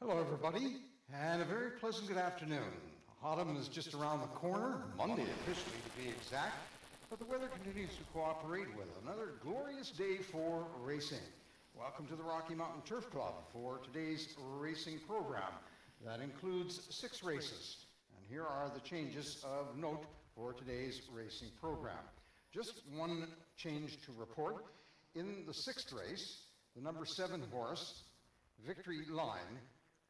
Hello, everybody, and a very pleasant good afternoon. Autumn is just around the corner, Monday officially to be exact, but the weather continues to cooperate with another glorious day for racing. Welcome to the Rocky Mountain Turf Club for today's racing program. That includes 6 races, and here are the changes of note for today's racing program. Just one change to report. In the 6th race, the number 7 horse, Victory Line,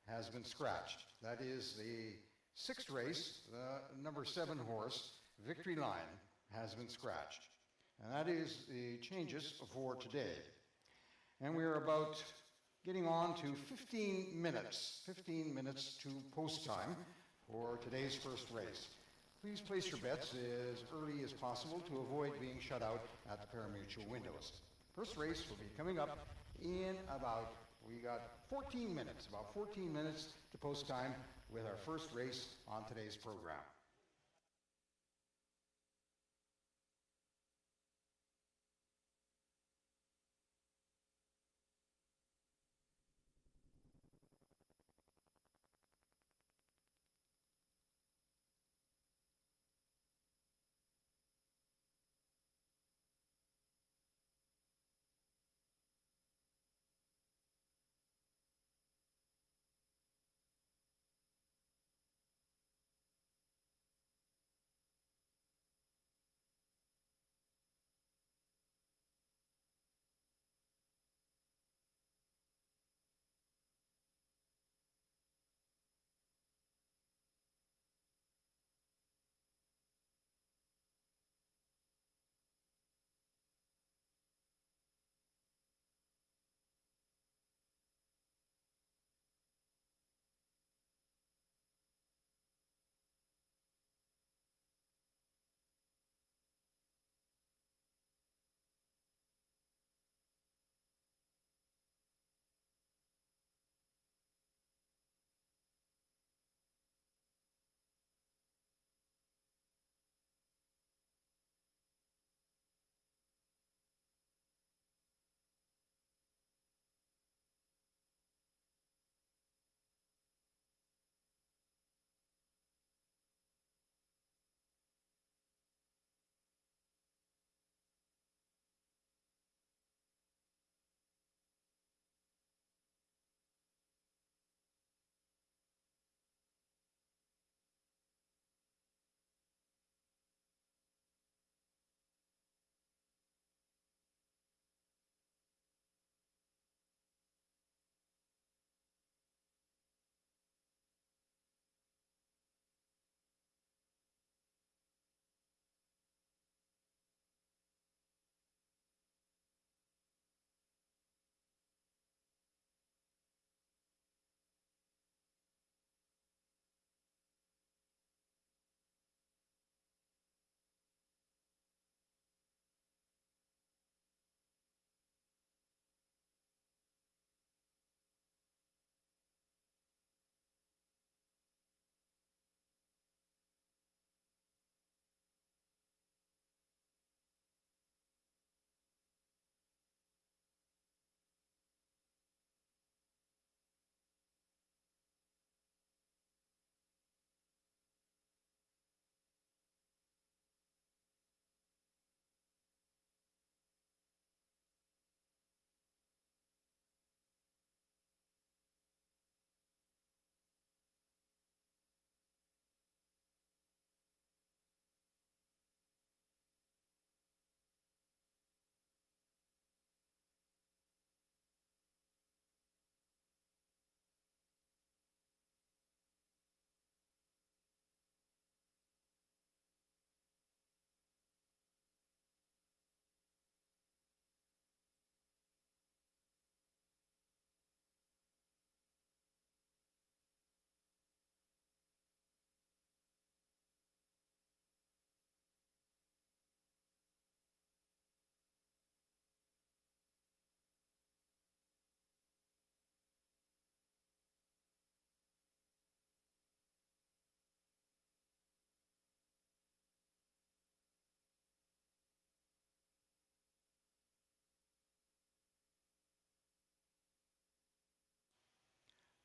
has been scratched. That is the 6th race, the number 7 horse, Victory Line, has been scratched. And that is the changes for today. And we are about getting on to 15 minutes to post time for today's first race. Please place your bets as early as possible to avoid being shut out at the pari-mutuel windows. First race will be coming up in we got 14 minutes, about 14 minutes to post time with our first race on today's program.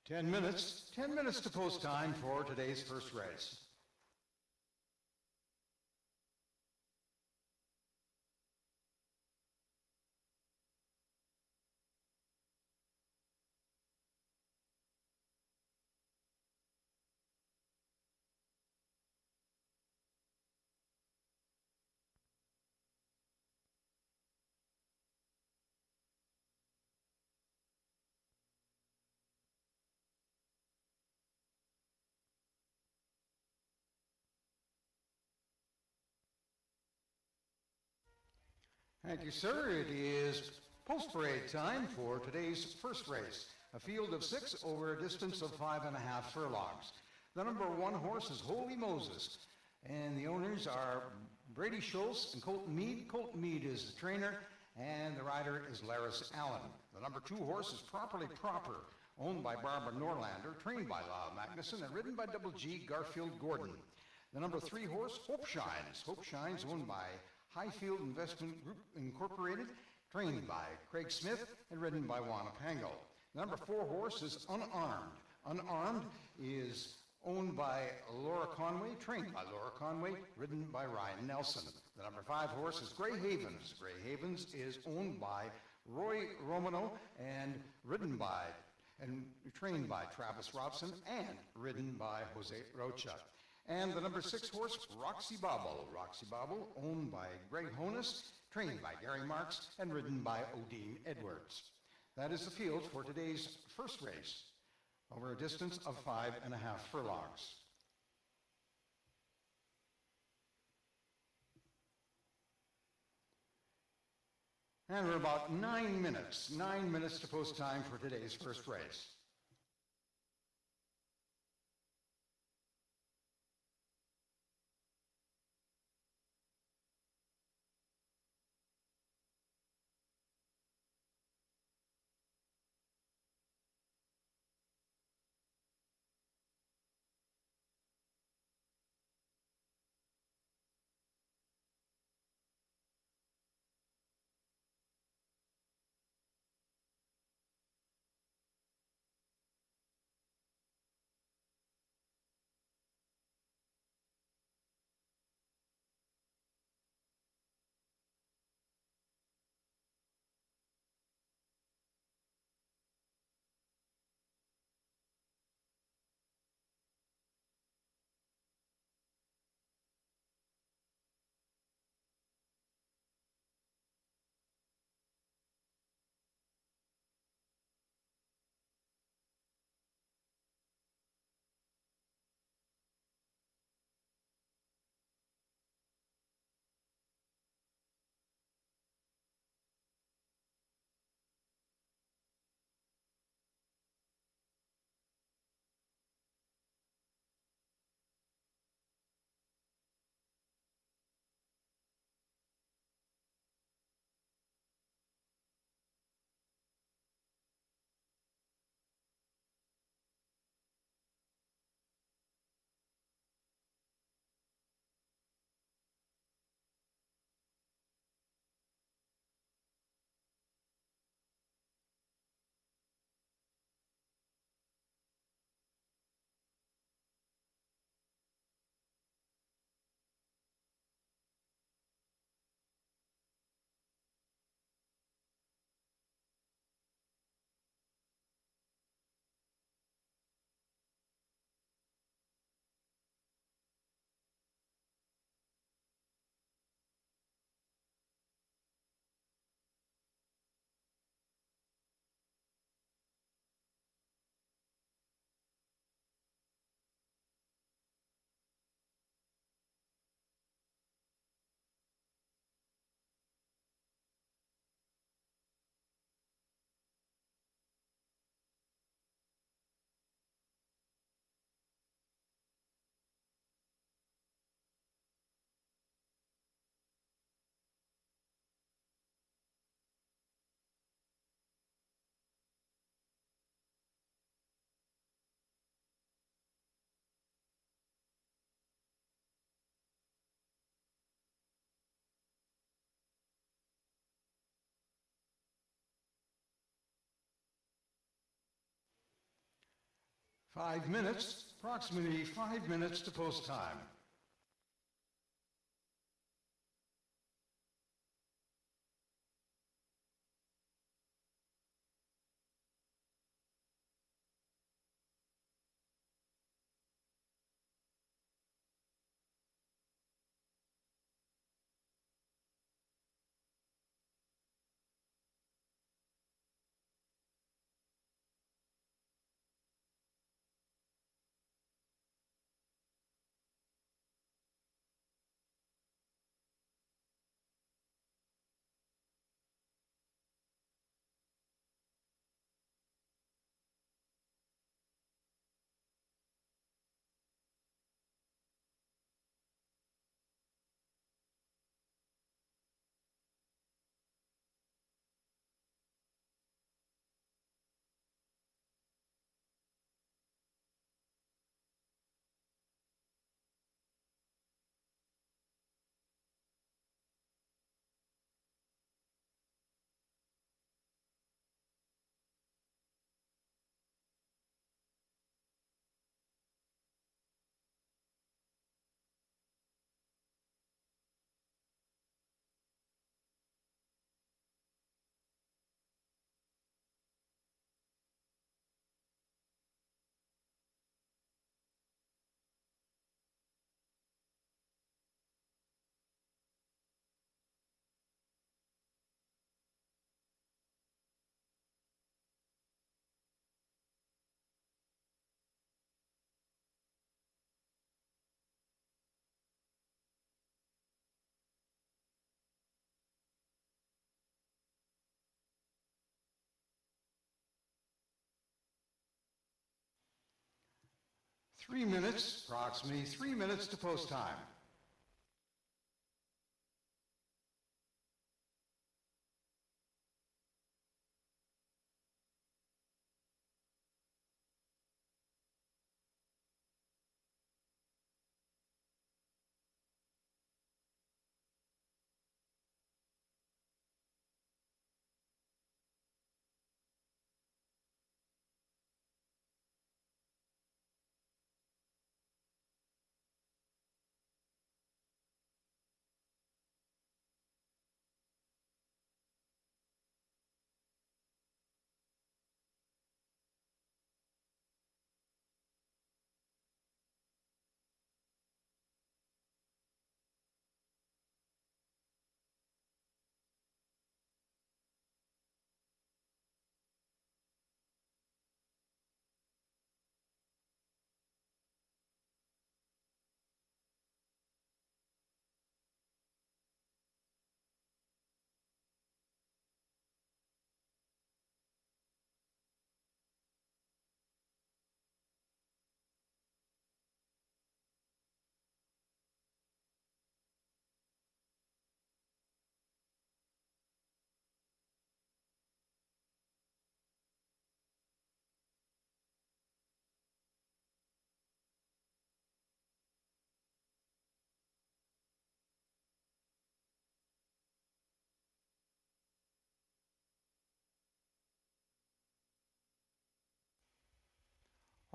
10 minutes to post time for today's first race. Thank you, sir. It is post-parade time for today's first race, a field of 6 over a distance of 5.5 furlongs. The number 1 horse is Holy Moses, and the owners are Brady Schultz and Colton Mead. Colton Mead is the trainer, and the rider is Laris Allen. The number 2 horse is Properly Proper, owned by Barbara Norlander, trained by Lyle Magnuson, and ridden by Double G Garfield Gordon. The number 3 horse, Hope Shines. Hope Shines, owned by Highfield Investment Group Incorporated, trained by Craig Smith and ridden by Juana Pango. The number 4 horse is Unarmed. Unarmed is owned by Laura Conway, trained by Laura Conway, ridden by Ryan Nelson. The number 5 horse is Grey Havens. Grey Havens is owned by Roy Romano and trained by Travis Robson and ridden by Jose Rocha. And the number 6 horse, Roxy Bobble. Roxy Bobble, owned by Greg Honus, trained by Gary Marks, and ridden by Odine Edwards. That is the field for today's first race, over a distance of 5.5 furlongs. And we're about 9 minutes to post time for today's first race. 5 minutes, approximately 5 minutes to post time. Three minutes, approximately 3 minutes to post time.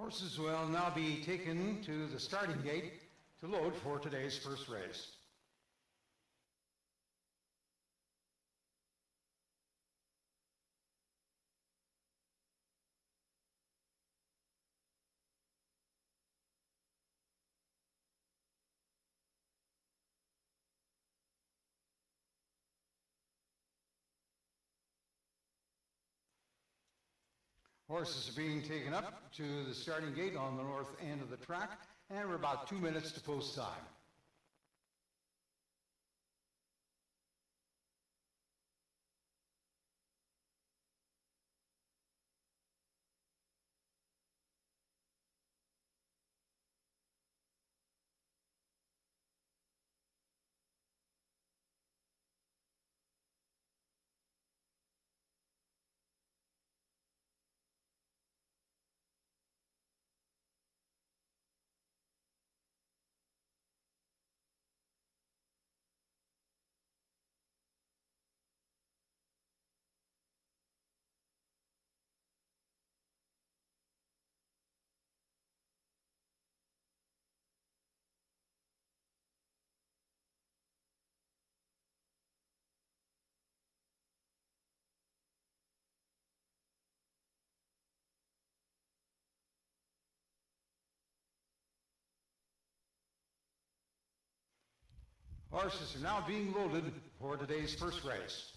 Horses will now be taken to the starting gate to load for today's first race. Horses are being taken up to the starting gate on the north end of the track, and we're about 2 minutes to post time. Horses are now being loaded for today's first race.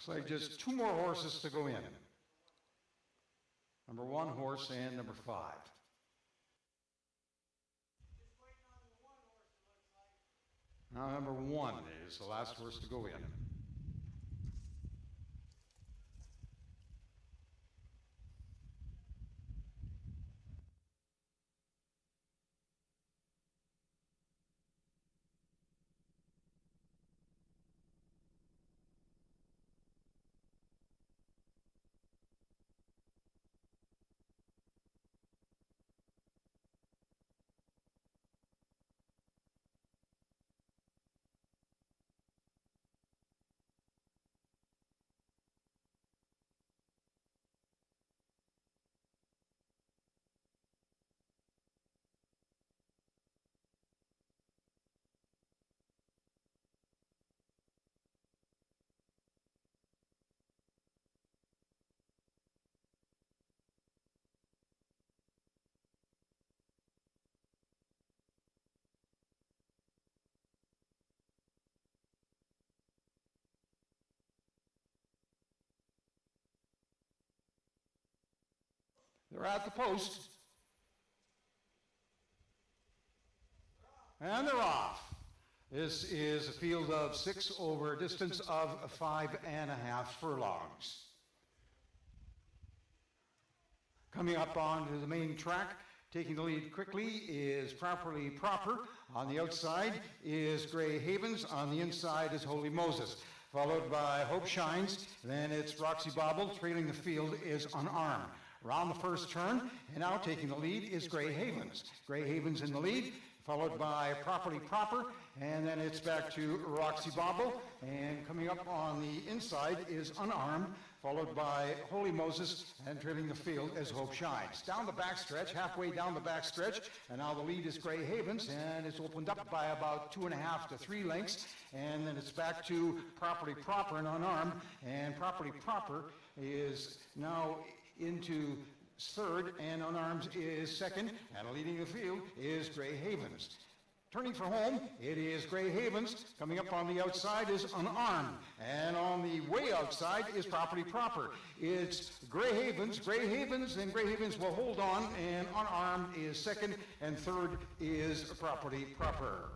Looks like just two more horses to go in. Number 1 horse and number 5. Now number 1 is the last horse to go in. They're at the post. And they're off. This is a field of 6 over a distance of 5.5 furlongs. Coming up onto the main track, taking the lead quickly is Properly Proper. On the outside is Gray Havens. On the inside is Holy Moses. Followed by Hope Shines. Then it's Roxy Bobble. Trailing the field is Unarmed. Around the first turn, and now taking the lead is Gray Havens. Gray Havens in the lead, followed by Properly Proper, and then it's back to Roxy Bobble, and coming up on the inside is Unarmed, followed by Holy Moses, and trailing the field is Hope Shines. Down the backstretch, halfway down the backstretch, and now the lead is Gray Havens, and it's opened up by about 2.5 to 3 lengths, and then it's back to Properly Proper and Unarmed, and Properly Proper is now into third, and Unarmed is second, and leading the field is Gray Havens. Turning for home, it is Gray Havens. Coming up on the outside is Unarmed, and on the way outside is Properly Proper. It's Gray Havens, and Gray Havens will hold on, and Unarmed is second, and third is Properly Proper.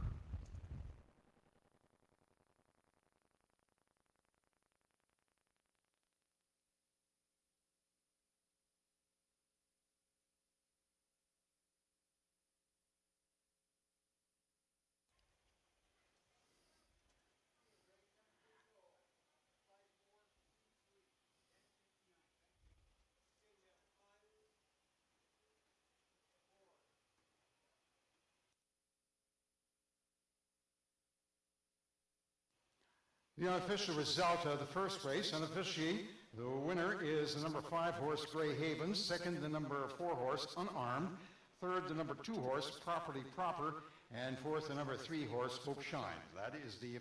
The unofficial result of the first race, unofficially, the winner is the number 5 horse, Gray Havens. Second, the number 4 horse, Unarmed. Third, the number 2 horse, Properly Proper. And fourth, the number 3 horse, Hope Shine. That is the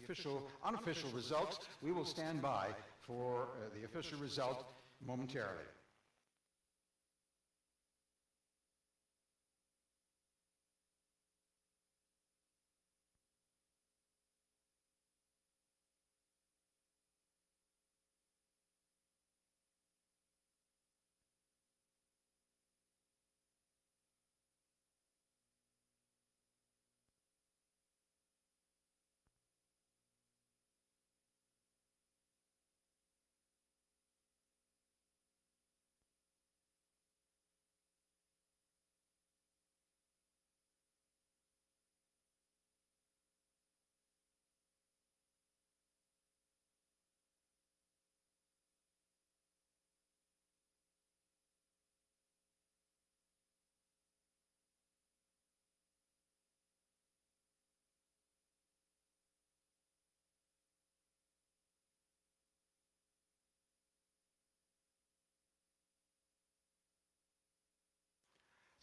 unofficial results. We will stand by for the official result momentarily.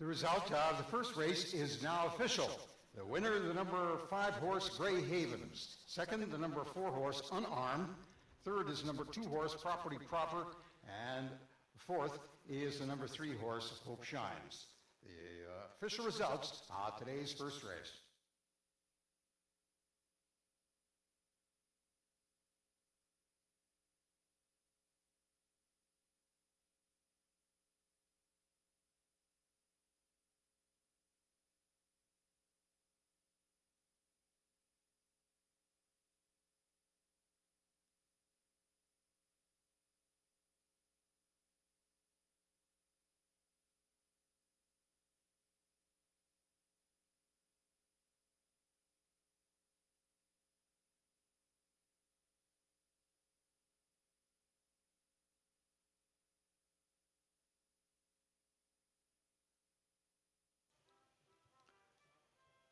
The result of the first race is now official. The winner, the number 5 horse, Grey Havens. Second, the number 4 horse, Unarmed. Third is number 2 horse, Property Proper. And fourth is the number 3 horse, Hope Shines. The official results of today's first race.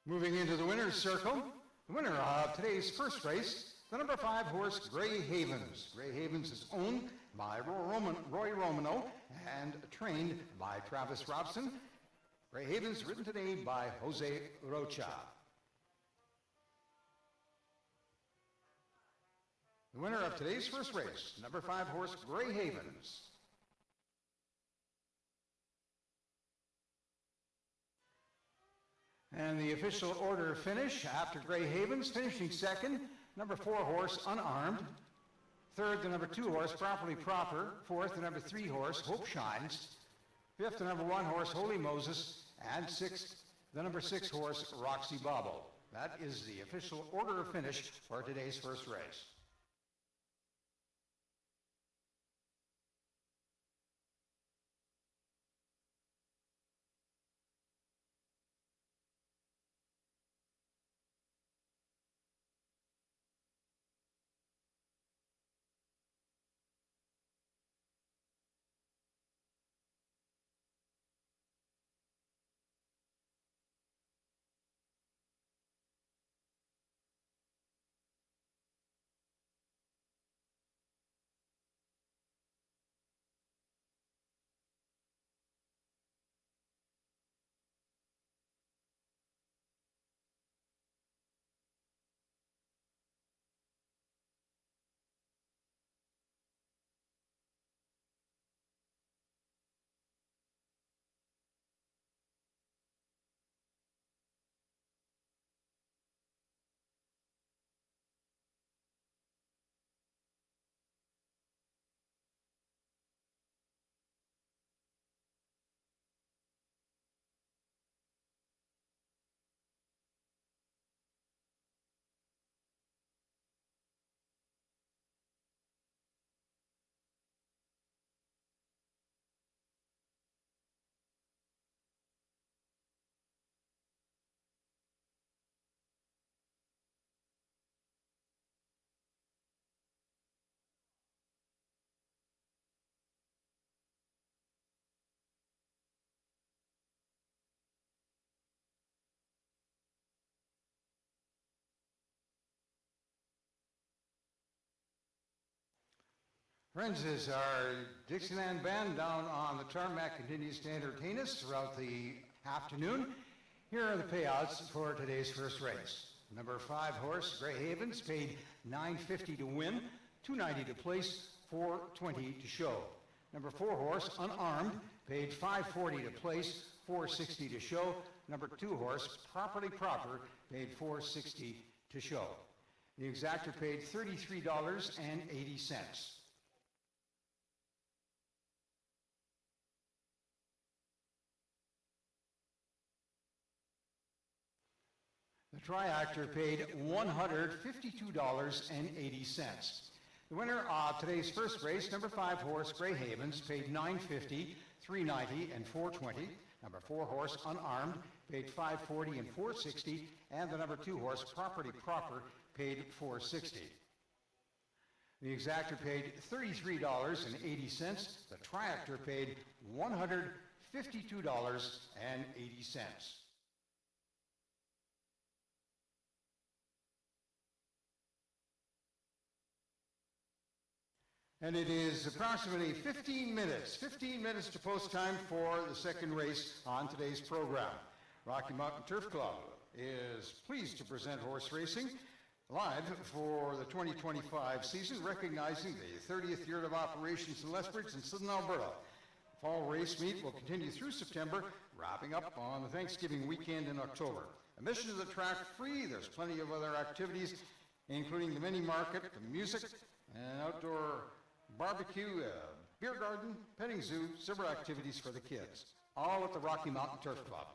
Moving into the winner's circle, the winner of today's first race, the number 5 horse, Grey Havens. Grey Havens is owned by Roy Romano and trained by Travis Robson. Grey Havens ridden today by Jose Rocha. The winner of today's first race, number 5 horse, Grey Havens. And the official order finish after Grey Havens, finishing second, number 4 horse, Unarmed. Third, the number 2 horse, Properly Proper. Fourth, the number 3 horse, Hope Shines. Fifth, the number 1 horse, Holy Moses. And sixth, the number 6 horse, Roxy Bobble. That is the official order of finish for today's first race. Friends, as our Dixieland band down on the tarmac continues to entertain us throughout the afternoon, here are the payouts for today's first race. Number 5 horse, Grey Havens, paid $9.50 to win, $2.90 to place, $4.20 to show. Number 4 horse, Unarmed, paid $5.40 to place, $4.60 to show. Number 2 horse, Properly Proper, paid $4.60 to show. The exactor paid $33.80. The triactor paid $152.80. The winner of today's first race, number 5 horse, Grey Havens, paid $9.50, $3.90, and $4.20. Number 4 horse, Unarmed, paid $5.40 and $4.60. And the number 2 horse, Property Proper, paid $4.60. The exactor paid $33.80. The triactor paid $152.80. And it is approximately 15 minutes to post time for the second race on today's program. Rocky Mountain Turf Club is pleased to present horse racing live for the 2025 season, recognizing the 30th year of operations in Lethbridge and Southern Alberta. The fall race meet will continue through September, wrapping up on the Thanksgiving weekend in October. Admission to the track free. There's plenty of other activities, including the mini market, the music, and outdoor barbecue, beer garden, petting zoo, several activities for the kids, all at the Rocky Mountain Turf Club.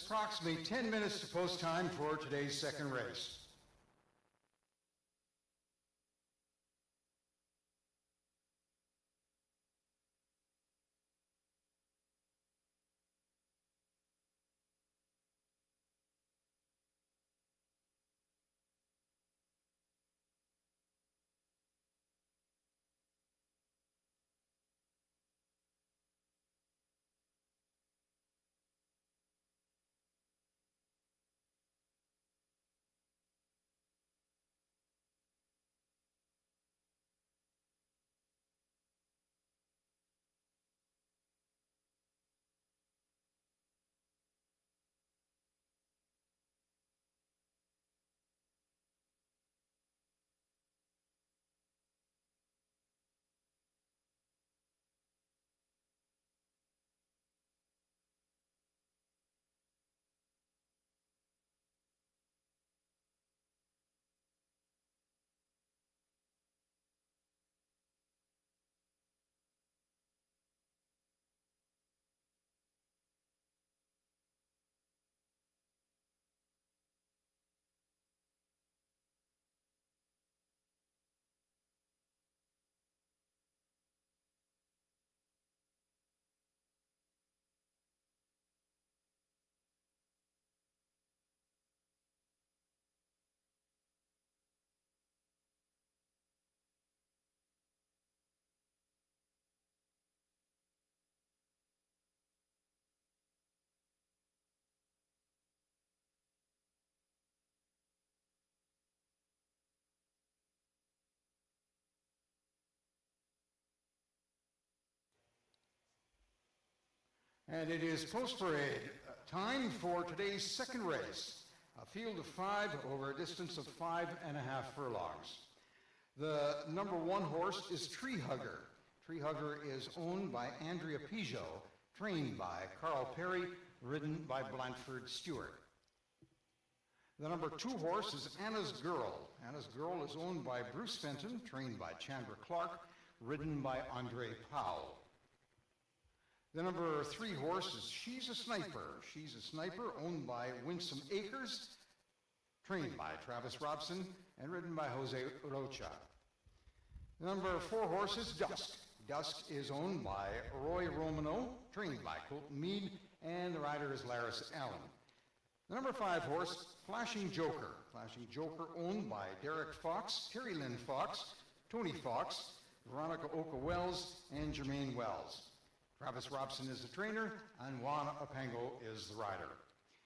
Approximately 10 minutes to post time for today's second race. And it is post parade time for today's second race, a field of 5 over a distance of 5.5 furlongs. The number 1 horse is Tree Hugger. Tree Hugger is owned by Andrea Pijot, trained by Carl Perry, ridden by Blanford Stewart. The number 2 horse is Anna's Girl. Anna's Girl is owned by Bruce Fenton, trained by Chandra Clark, ridden by Andre Powell. The number 3 horse is She's a Sniper. She's a Sniper, owned by Winsome Acres, trained by Travis Robson, and ridden by Jose Rocha. The number 4 horse is Dusk. Dusk is owned by Roy Romano, trained by Colton Mead, and the rider is Laris Allen. The number 5 horse, Flashing Joker. Flashing Joker, owned by Derek Fox, Terry Lynn Fox, Tony Fox, Veronica Oka Wells, and Jermaine Wells. Travis Robson is the trainer, and Juan Apango is the rider.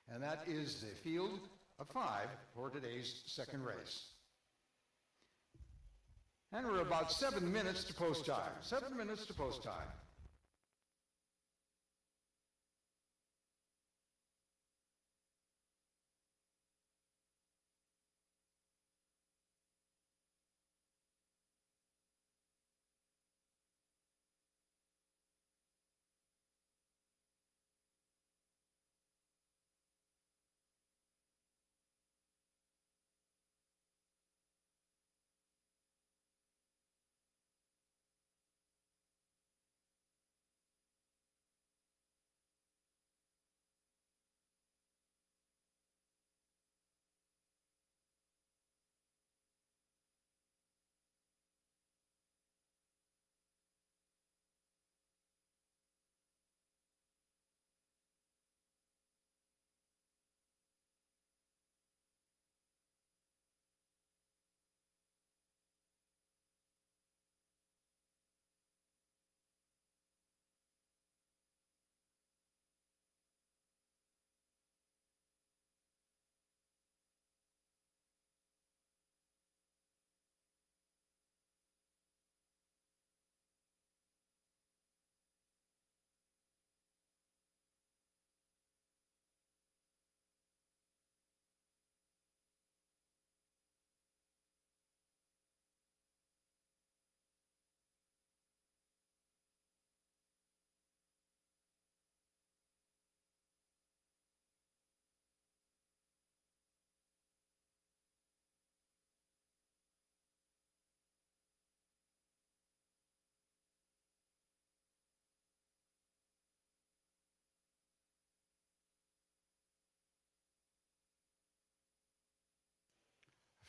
And that is the field of 5 for today's second race. And we're about 7 minutes to post time. 7 minutes to post time.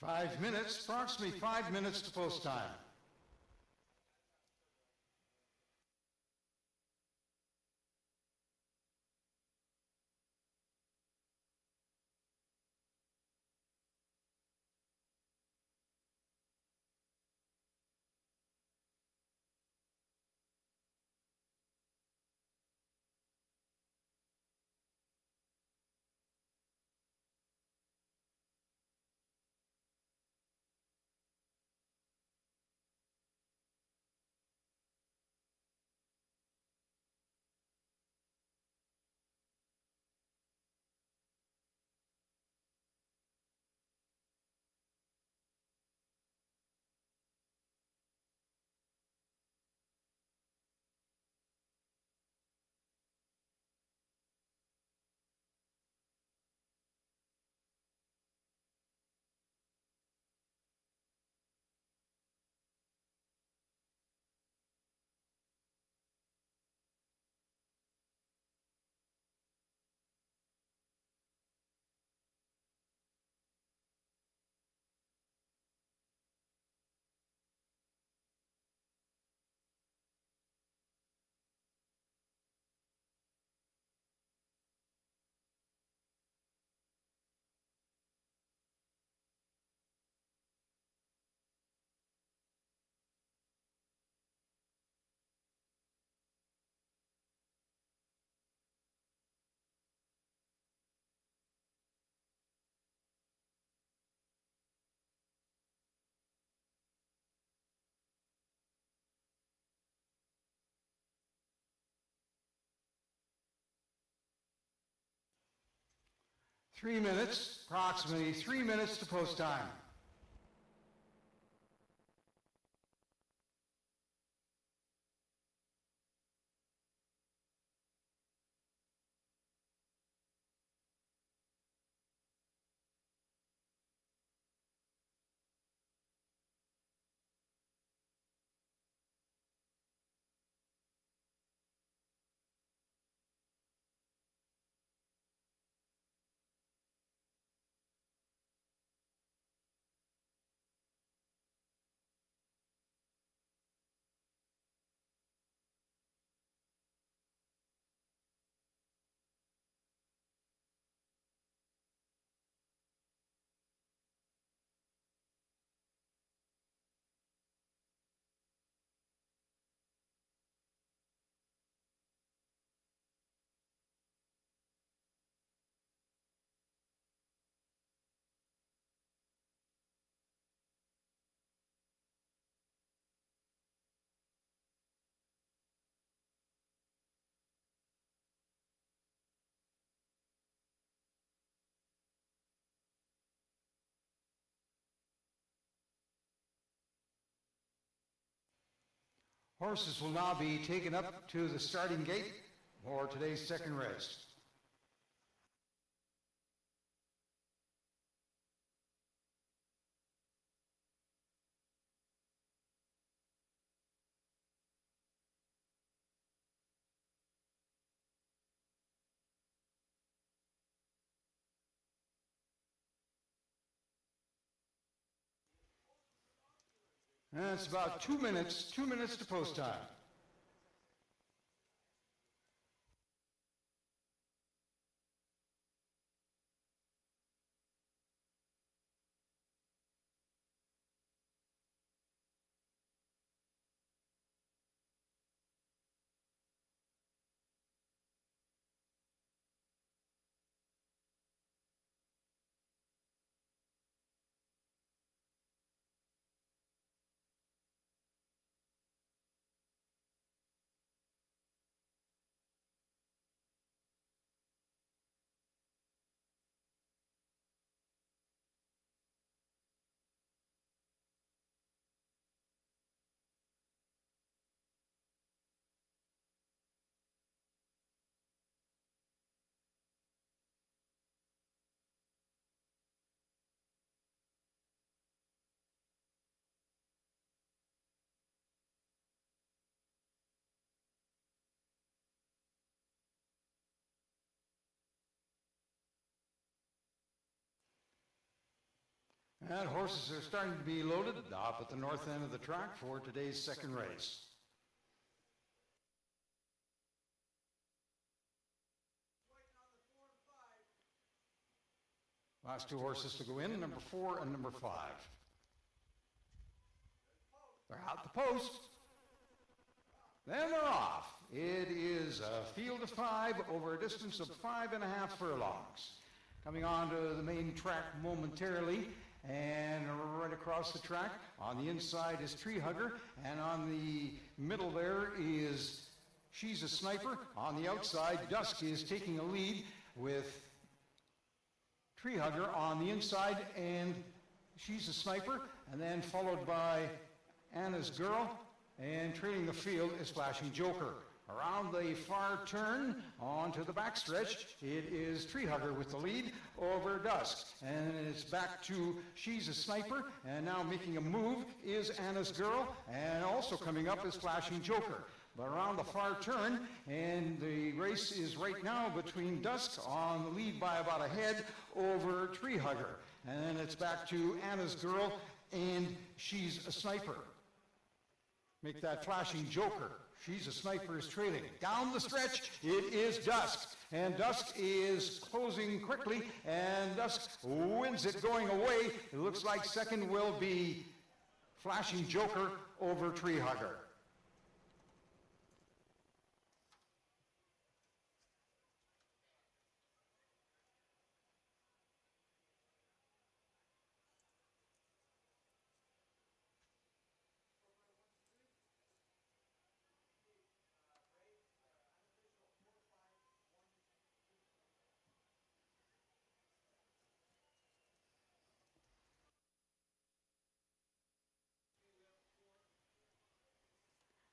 Approximately 5 minutes to post time. 3 minutes, approximately 3 minutes to post time. Horses will now be taken up to the starting gate for today's second race. And it's about 2 minutes to post time. And horses are starting to be loaded up at the north end of the track for today's second race. Last two horses to go in, number 4 and number 5. They're out the post. Then they're off. It is a field of 5 over a distance of 5.5 furlongs. Coming onto the main track momentarily, and right across the track on the inside is Tree Hugger, and on the middle there is She's a Sniper. On the outside, Dusk is taking a lead with Tree Hugger on the inside, and She's a Sniper, and then followed by Anna's Girl, and trailing the field is Flashing Joker. Around the far turn onto the backstretch, it is Tree Hugger with the lead over Dusk. And it's back to She's a Sniper, and now making a move is Anna's Girl, and also coming up is Flashing Joker. But around the far turn, and the race is right now between Dusk on the lead by about a head over Tree Hugger. And then it's back to Anna's Girl, and She's a Sniper. Make that Flashing Joker. She's a Sniper is trailing. Down the stretch, it is Dusk. And Dusk is closing quickly, and Dusk wins it going away. It looks like second will be Flashing Joker over Tree Hugger.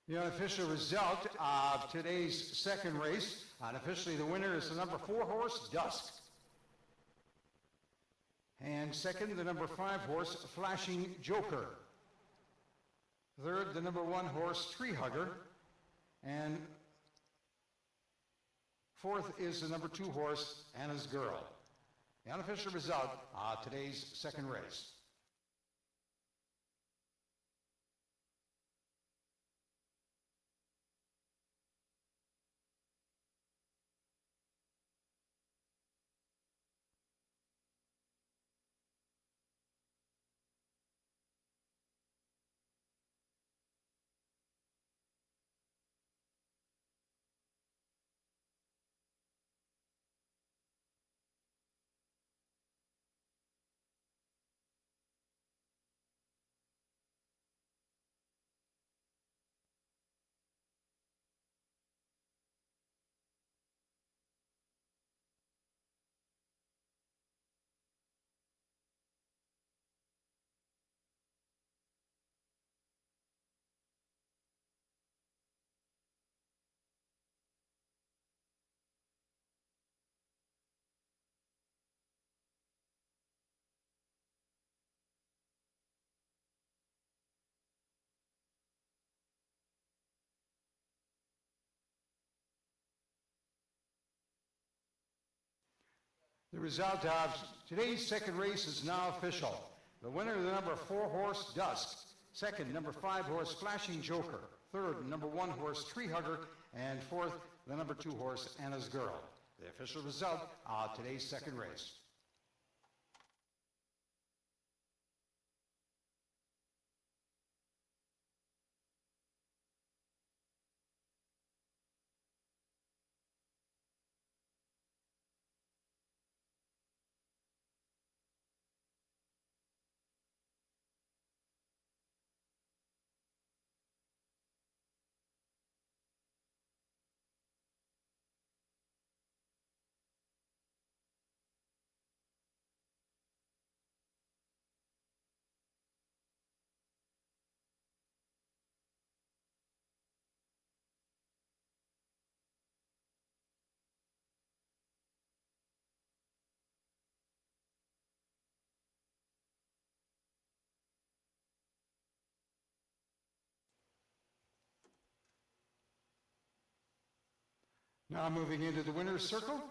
The unofficial result of today's second race, unofficially the winner is the number 4 horse, Dusk. And second, the number 5 horse, Flashing Joker. Third, the number 1 horse, Tree Hugger. And fourth is the number 2 horse, Anna's Girl. The unofficial result of today's second race. The result of today's second race is now official. The winner is the number 4 horse, Dusk. Second, number 5 horse, Flashing Joker. Third, number 1 horse, Tree Hugger. And fourth, the number 2 horse, Anna's Girl. The official result of today's second race. Now moving into the winner's circle.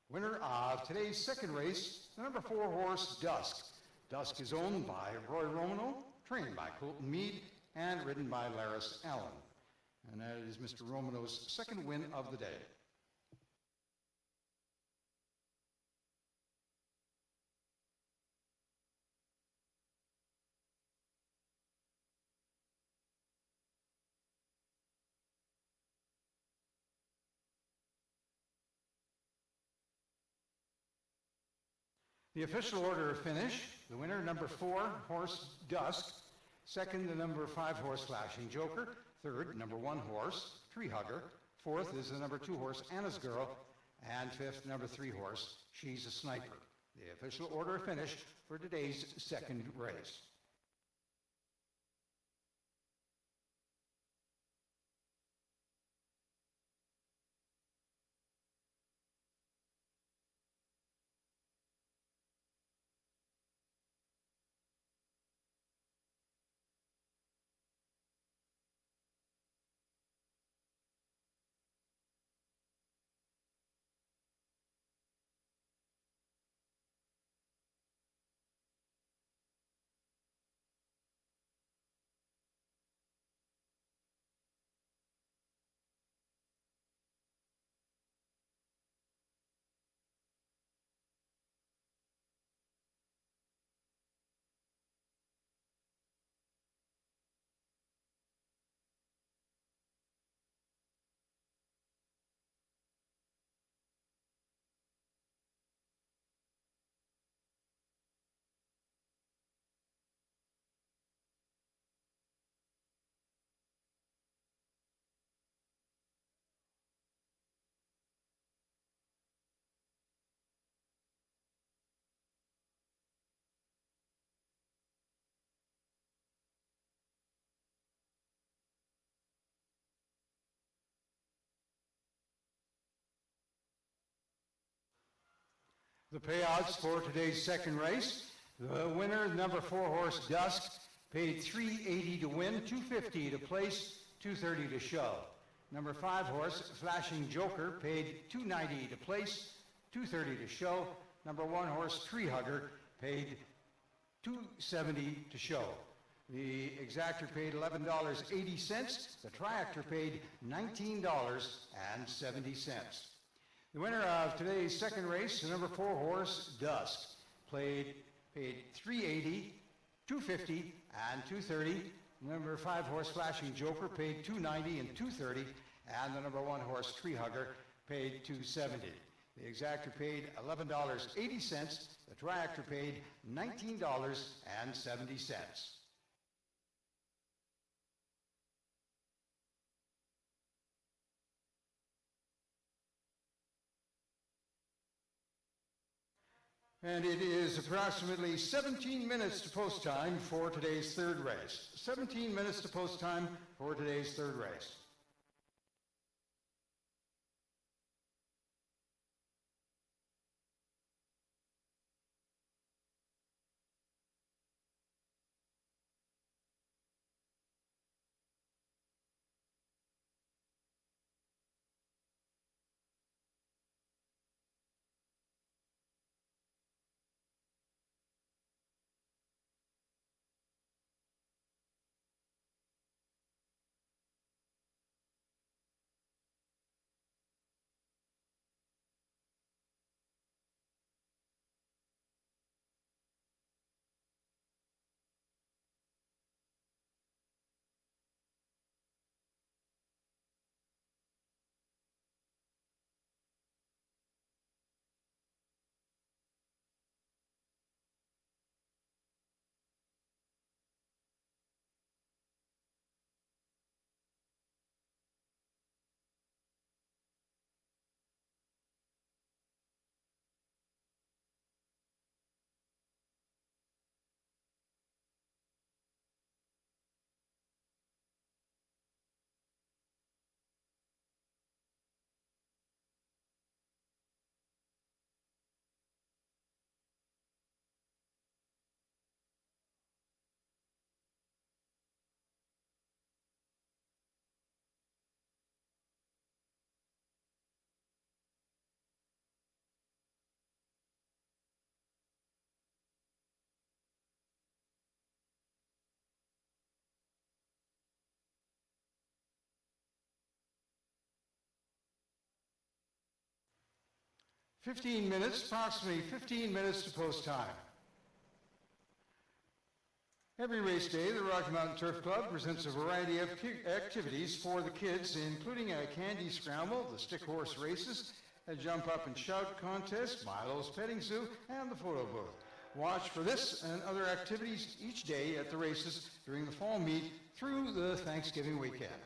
Winner of today's second race, the number 4 horse, Dusk. Dusk is owned by Roy Romano, trained by Colton Mead, and ridden by Laris Allen. And that is Mr. Romano's second win of the day. The official order of finish, the winner, number 4 horse, Dusk. Second, the number 5 horse, Flashing Joker. Third, number 1 horse, Tree Hugger. Fourth is the number 2 horse, Anna's Girl. And fifth, number 3 horse, She's a Sniper. The official order of finish for today's second race. The payouts for today's second race. The winner, number 4 horse Dusk, paid $3.80 to win, $2.50 to place, $2.30 to show. Number 5 horse Flashing Joker paid $2.90 to place, $2.30 to show. Number 1 horse Tree Hugger paid $2.70 to show. The exactor paid $11.80. The triactor paid $19.70. The winner of today's second race, the number 4 horse Dusk, paid $3.80, $2.50, and $2.30. Number 5 horse Flashing Joker paid $2.90 and $2.30, and the number 1 horse Tree Hugger paid $2.70. The exactor paid $11.80. The triactor paid $19.70. 'And it is approximately 17 minutes to post time for today's third race. 17 minutes to post time for today's third race. Approximately 15 minutes to post time. Every race day, the Rocky Mountain Turf Club presents a variety of activities for the kids, including a candy scramble, the stick horse races, a jump up and shout contest, Milo's petting zoo, and the photo booth. Watch for this and other activities each day at the races during the fall meet through the Thanksgiving weekend.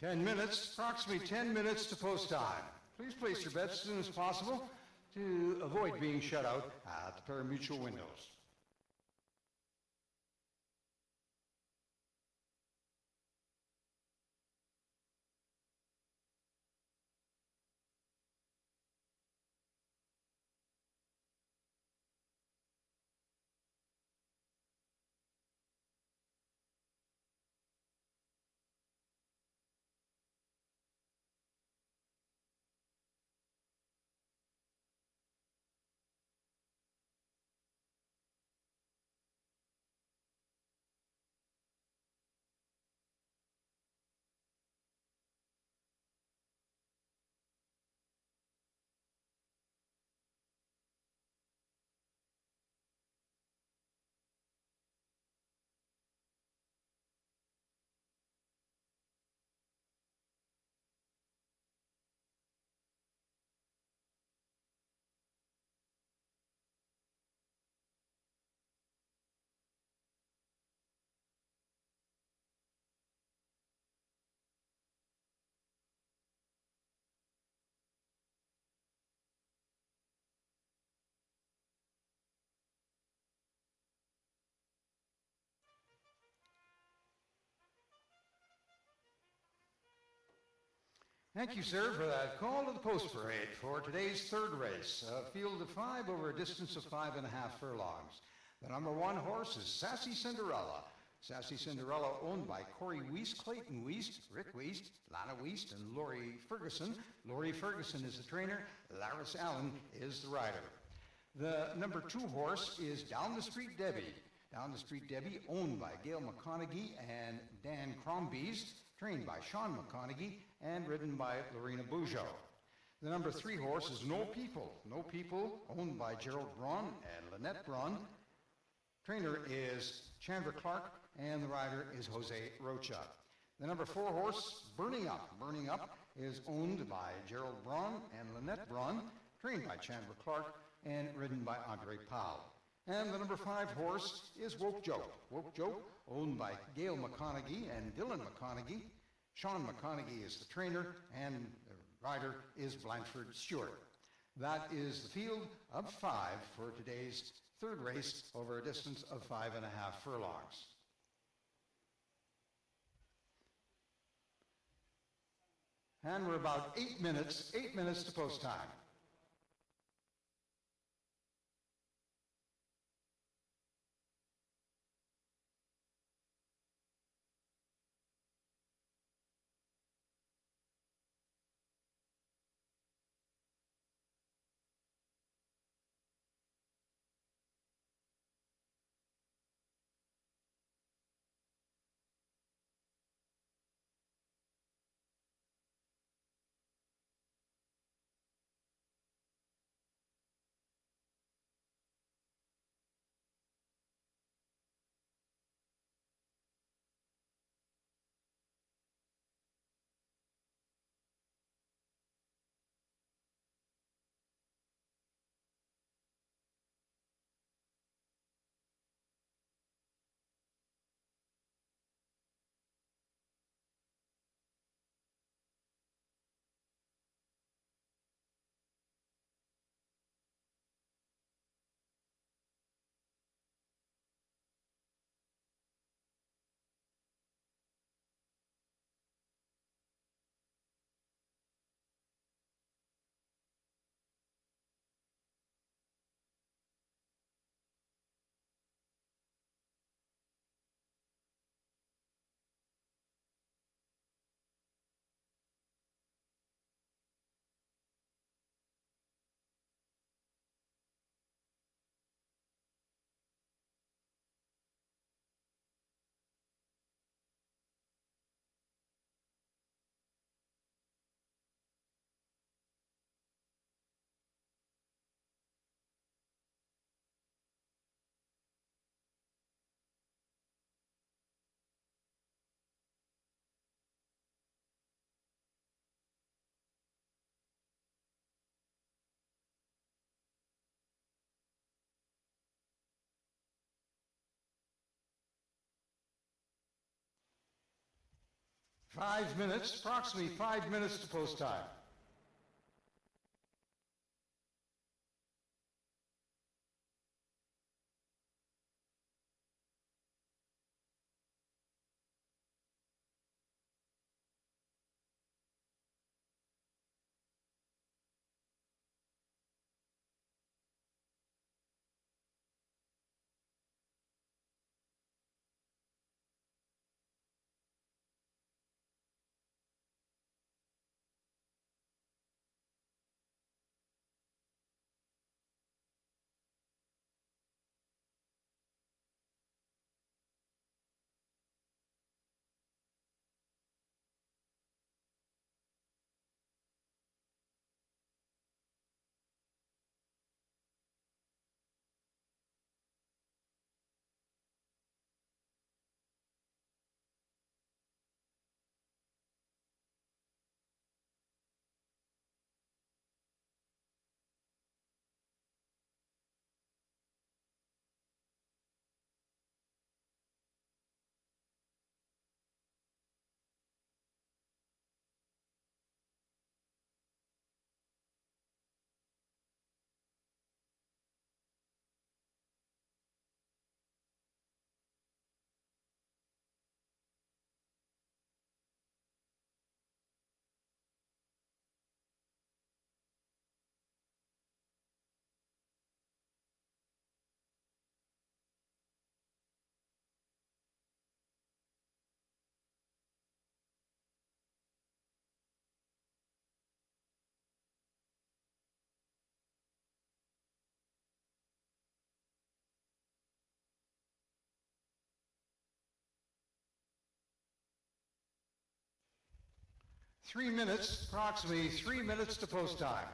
10 minutes, approximately 10 minutes to post time. Please place your bets as soon as possible to avoid being shut out at the pari-mutuel windows. Thank you, sir, for that call to the post parade for today's third race, a field of 5 over a distance of 5.5 furlongs. The number 1 horse is Sassy Cinderella. Sassy Cinderella, owned by Corey Wiest, Clayton Wiest, Rick Wiest, Lana Wiest, and Laurie Ferguson. Laurie Ferguson is the trainer. Laris Allen is the rider. The number 2 horse is Down the Street Debbie. Down the Street Debbie, owned by Gail McConaughey and Dan Crombies, trained by Sean McConaughey, and ridden by Lorena Bujo. The number 3 horse is No People. No People, owned by Gerald Braun and Lynette Braun. Trainer is Chandra Clark, and the rider is Jose Rocha. The number 4 horse, Burning Up. Burning Up is owned by Gerald Braun and Lynette Braun, trained by Chandra Clark, and ridden by Andre Powell. And the number 5 horse is Woke Joke. Woke Joke, owned by Gail McConaughey and Dylan McConaughey. Sean McConaughey is the trainer, and the rider is Blanchard Stewart. That is the field of 5 for today's third race over a distance of 5.5 furlongs. And we're about 8 minutes to post time. 5 minutes, approximately 5 minutes to post time. Three minutes, approximately 3 minutes to post time.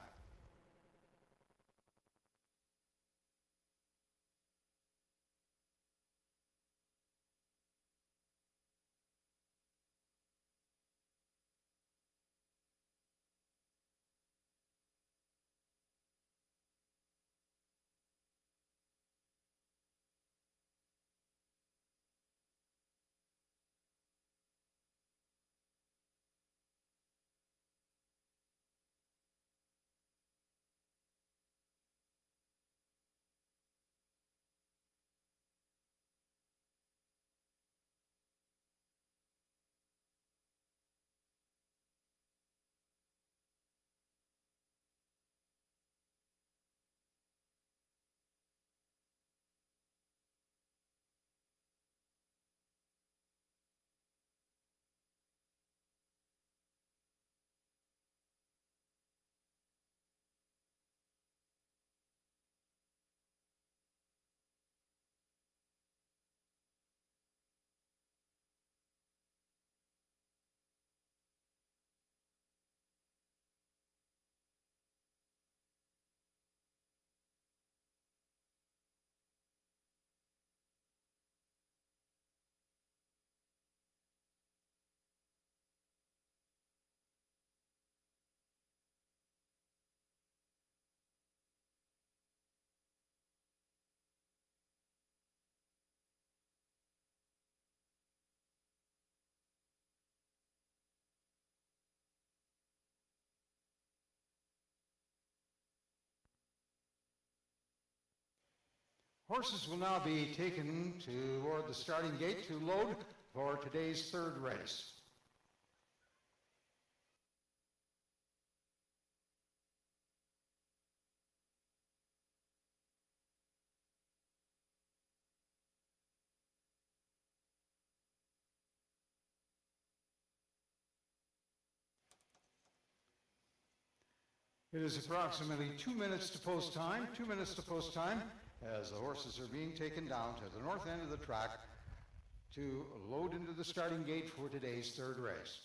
Horses will now be taken toward the starting gate to load for today's third race. It is approximately 2 minutes to post time, 2 minutes to post time, as the horses are being taken down to the north end of the track to load into the starting gate for today's third race.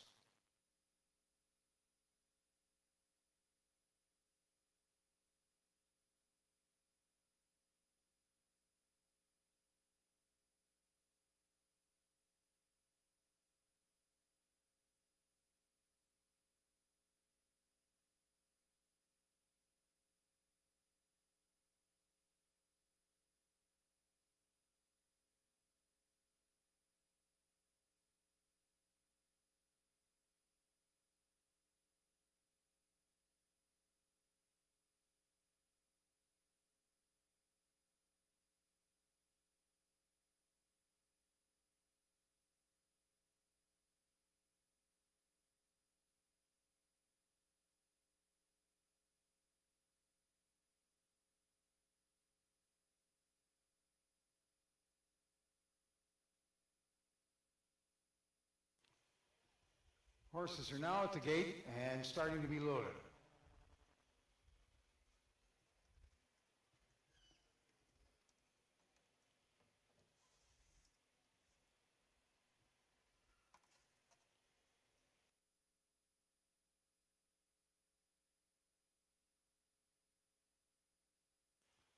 Horses are now at the gate and starting to be loaded.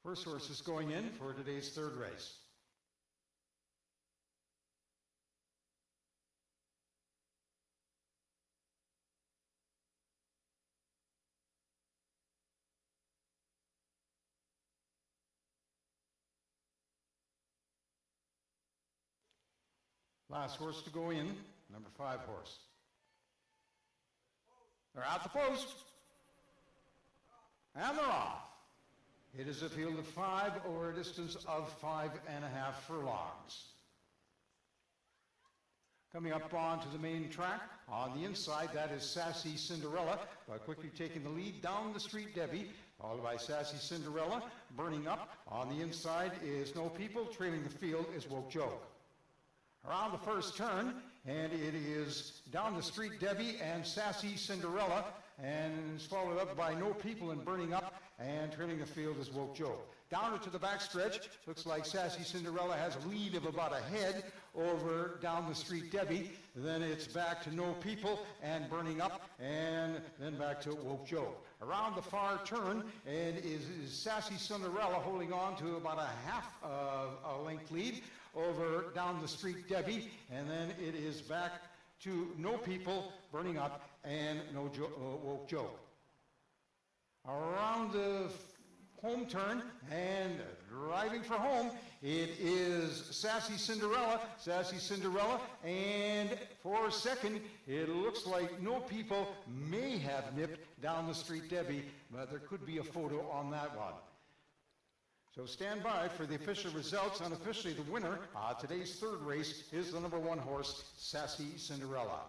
First horse is going in for today's third race. Last horse to go in, number 5 horse. They're at the post. And they're off. It is a field of 5 over a distance of 5.5 furlongs. Coming up onto the main track, on the inside, that is Sassy Cinderella, quickly taking the lead down the street, Debbie, followed by Sassy Cinderella, burning up. On the inside is No People, trailing the field is Woke Joke. Around the first turn, and it is down the street, Debbie and Sassy Cinderella, and it's followed up by No People and burning up, and trailing the field is Woke Joe. Down into the backstretch, looks like Sassy Cinderella has a lead of about a head over down the street, Debbie. Then it's back to No People and burning up, and then back to Woke Joe. Around the far turn, and is Sassy Cinderella holding on to about a half a length lead over down the street, Debbie, and then it is back to No People, burning up, and Woke Joe. Around the home turn and driving for home, it is Sassy Cinderella, and for a second, it looks like No People may have nipped down the street, Debbie, but there could be a photo on that one. So stand by for the official results. Unofficially, the winner today's third race is the number 1 horse, Sassy Cinderella.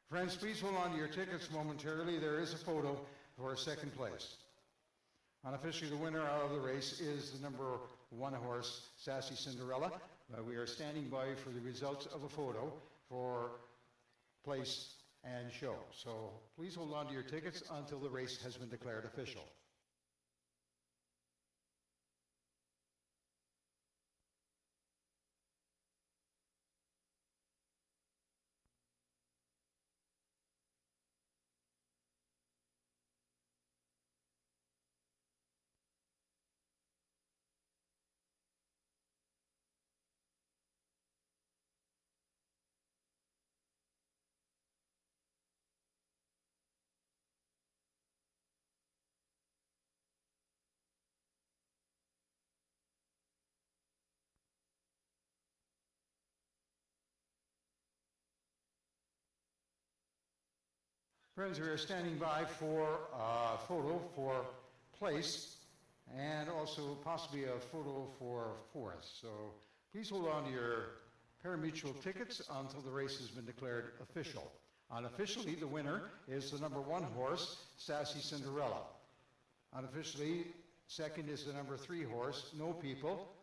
Friends, please hold on to your tickets momentarily. There is a photo for second place. Unofficially, the winner of the race is the number 1 horse, Sassy Cinderella. We are standing by for the results of a photo for place and show. So please hold on to your tickets until the race has been declared official. Friends, we are standing by for a photo for place and also possibly a photo for fourth. So please hold on to your pari-mutuel tickets until the race has been declared official. Unofficially, the winner is the number 1 horse, Sassy Cinderella. Unofficially, second is the number 3 horse, No People.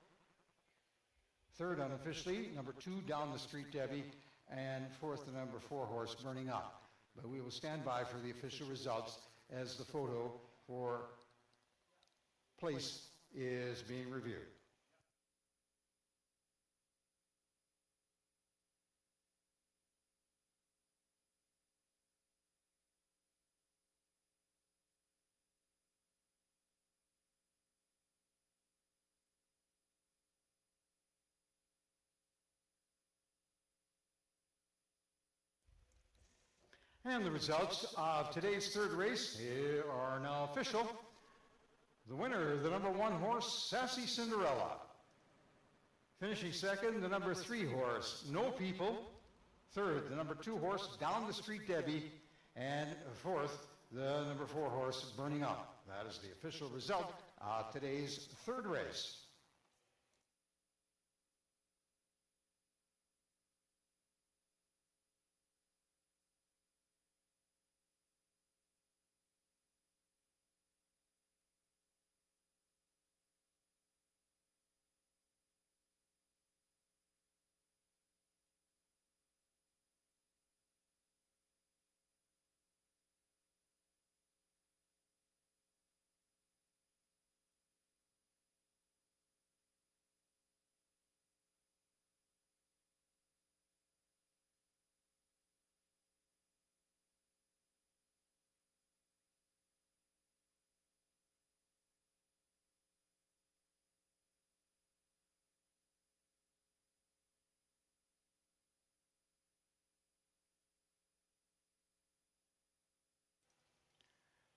Third, unofficially, number 2, Down the Street, Debbie. And fourth, the number 4 horse, Burning Up. But we will stand by for the official results as the photo for place is being reviewed. And the results of today's third race are now official. The winner, the number 1 horse, Sassy Cinderella. Finishing second, the number 3 horse, No People. Third, the number 2 horse, Down the Street, Debbie. And fourth, the number 4 horse, Burning Up. That is the official result today's third race.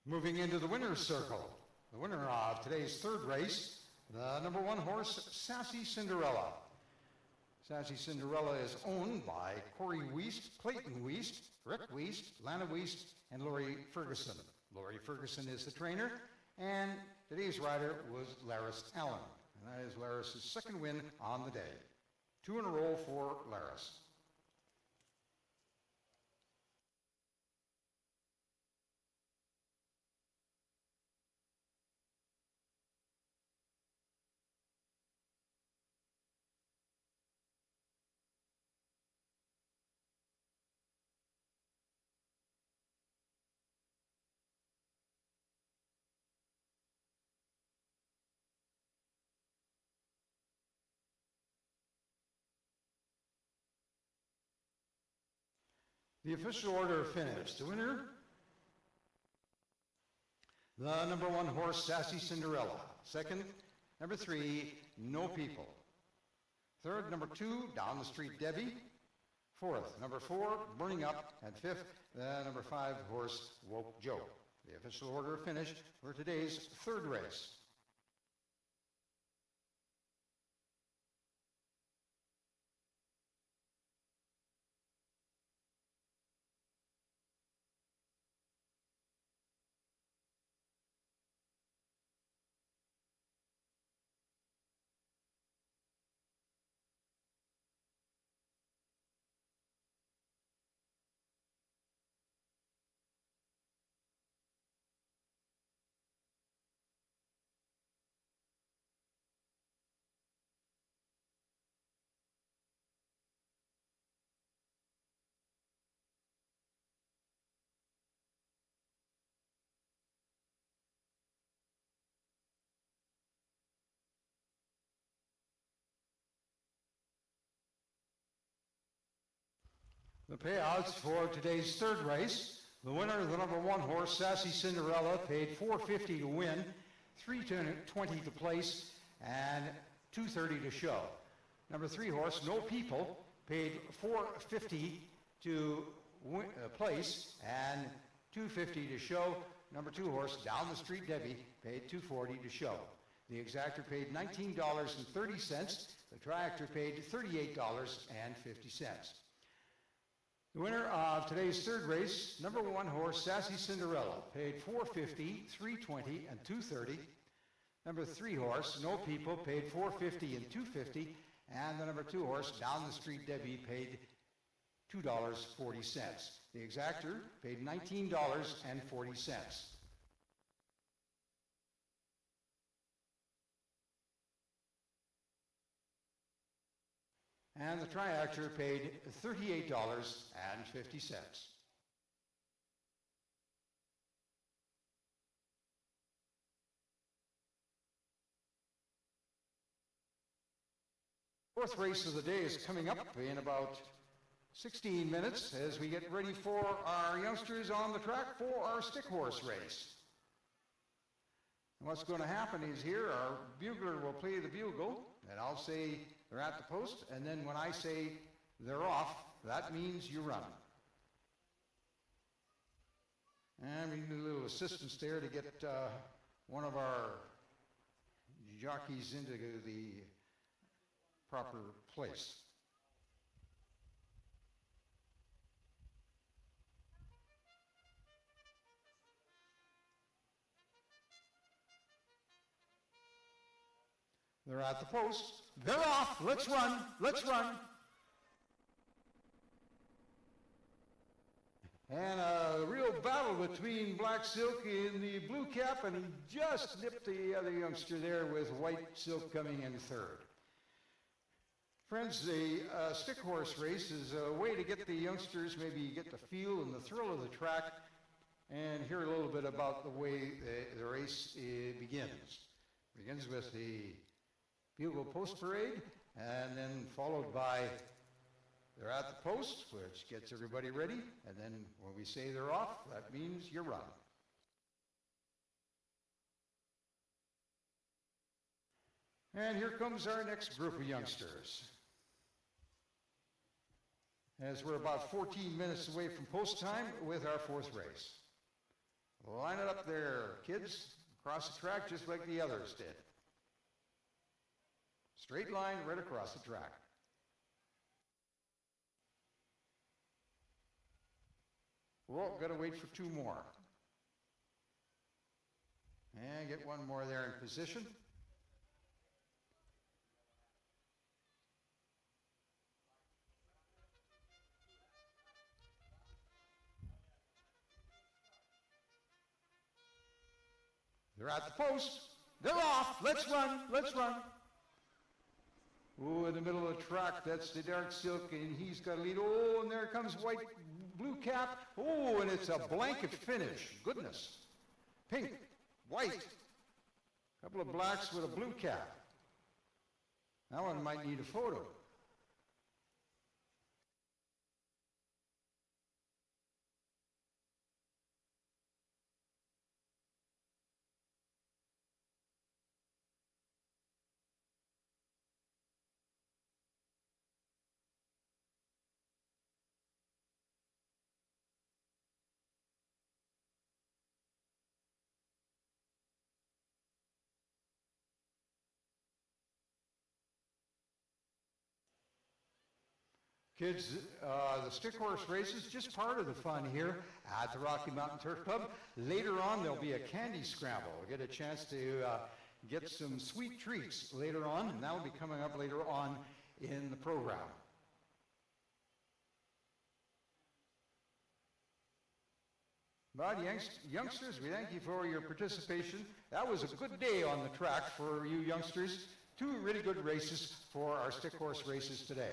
Moving into the winner's circle, the winner of today's third race, the number 1 horse, Sassy Cinderella. Sassy Cinderella is owned by Corey Wiest, Clayton Wiest, Rick Wiest, Lana Wiest, and Lori Ferguson. Lori Ferguson is the trainer, and today's rider was Laris Allen. And that is Laris' second win on the day. 2 in a row for Laris. The official order of finish. The winner, the number 1 horse, Sassy Cinderella. Second, number 3, No People. Third, number 2, Down the Street Debbie. Fourth, number 4, Burning Up. And fifth, the number 5 horse, Woke Joe. The official order of finish for today's third race. The payouts for today's third race. The winner, the number 1 horse, Sassy Cinderella, paid $4.50 to win, $3.20 to place, and $2.30 to show. Number 3 horse, No People, paid $4.50 to place and $2.50 to show. Number 2 horse, Down the Street Debbie, paid $2.40 to show. The exactor paid $19.30. The triactor paid $38.50. The winner of today's third race, number 1 horse, Sassy Cinderella, paid $4.50, $3.20, and $2.30. Number 3 horse, No People, paid $4.50 and $2.50. And the number 2 horse, Down the Street Debbie, paid $2.40. The exactor paid $19.40. And the triactor paid $38.50. Fourth race of the day is coming up in about 16 minutes as we get ready for our youngsters on the track for our stick horse race. And what's going to happen is here our bugler will play the bugle, and I'll say they're at the post, and then when I say they're off, that means you run. And we need a little assistance there to get one of our jockeys into the proper place. They're at the post. They're off. Let's run. Let's run. And a real battle between Black Silk and the Blue Cap, and he just nipped the other youngster there with White Silk coming in third. Friends, the stick horse race is a way to get the youngsters, maybe get the feel and the thrill of the track and hear a little bit about the way the race begins. It begins with the bugle post parade, and then followed by they're at the post, which gets everybody ready, and then when we say they're off, that means you're run. And here comes our next group of youngsters. As we're about 14 minutes away from post time with our fourth race. Line it up there, kids, across the track just like the others did. Straight line right across the track. Well, got to wait for two more. And get one more there in position. They're at the post. They're off. Let's run. Let's run. Oh, in the middle of the track, that's the Dark Silk, and he's got a lead. Oh, and there comes White Blue Cap. Oh, and it's a blanket finish. Goodness. Pink, white. A couple of blacks with a blue cap. That one might need a photo. Kids, the stick horse race is just part of the fun here at the Rocky Mountain Turf Club. Later on, there'll be a candy scramble. We'll get a chance to get some sweet treats later on, and that will be coming up later on in the program. But youngsters, we thank you for your participation. That was a good day on the track for you youngsters. Two really good races for our stick horse races today.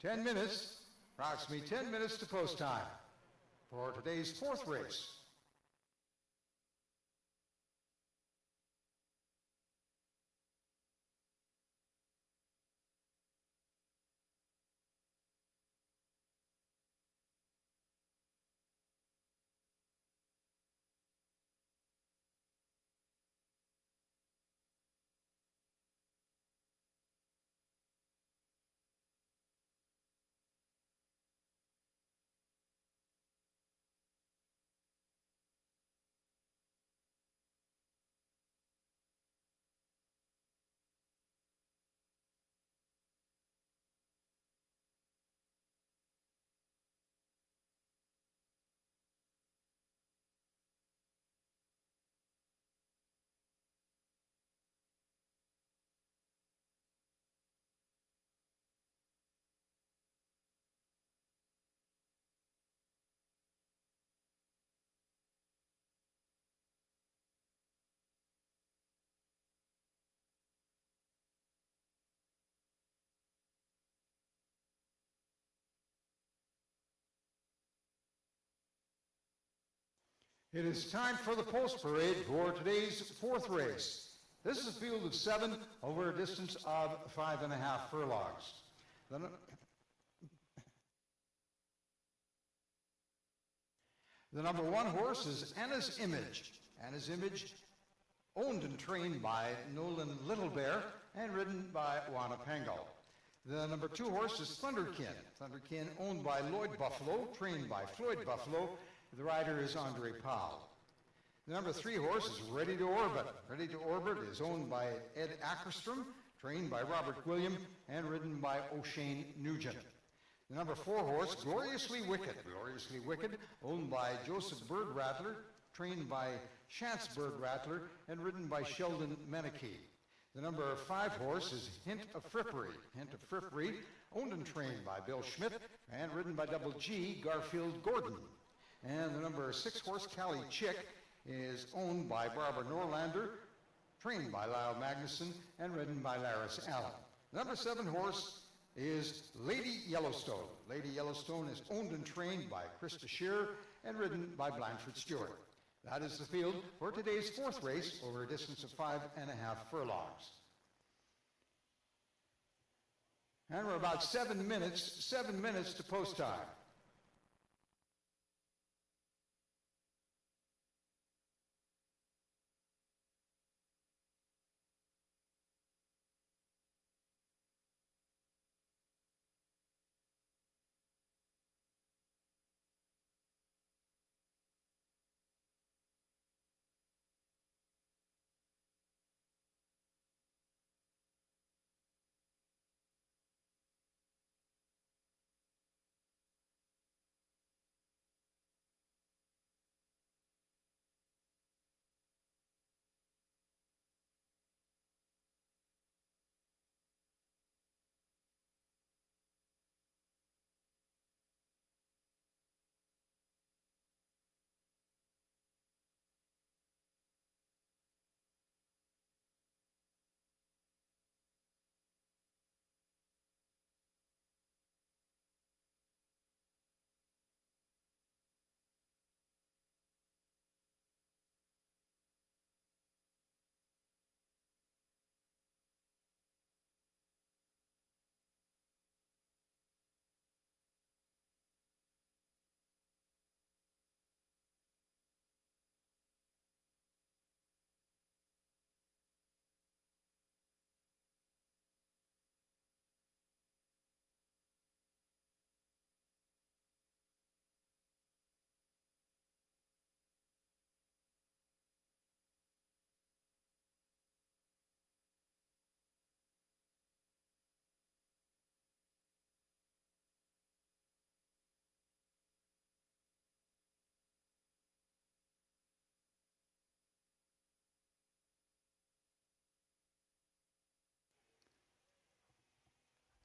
Ten minutes Approximately 10 minutes to post time for today's fourth race. It is time for the post parade for today's fourth race. This is a field of 7 over a distance of 5.5 furlongs. The number 1 horse is Anna's Image. Anna's Image, owned and trained by Nolan Littlebear and ridden by Juana Pango. The number 2 horse is Thunderkin. Thunderkin, owned by Lloyd Buffalo, trained by Floyd Buffalo. The rider is Andre Powell. The number 3 horse is Ready to Orbit. Ready to Orbit is owned by Ed Ackerstrom, trained by Robert William, and ridden by O'Shane Nugent. The number 4 horse, Gloriously Wicked. Gloriously Wicked, owned by Joseph Bird Rattler, trained by Chance Bird Rattler, and ridden by Sheldon Menike. The number 5 horse is Hint of Frippery. Hint of Frippery, owned and trained by Bill Schmidt, and ridden by Double G, Garfield Gordon. And the number 6 horse, Callie Chick, is owned by Barbara Norlander, trained by Lyle Magnuson, and ridden by Laris Allen. The number 7 horse is Lady Yellowstone. Lady Yellowstone is owned and trained by Krista Shearer and ridden by Blanford Stewart. That is the field for today's fourth race over a distance of 5.5 furlongs. And we're about 7 minutes to post time.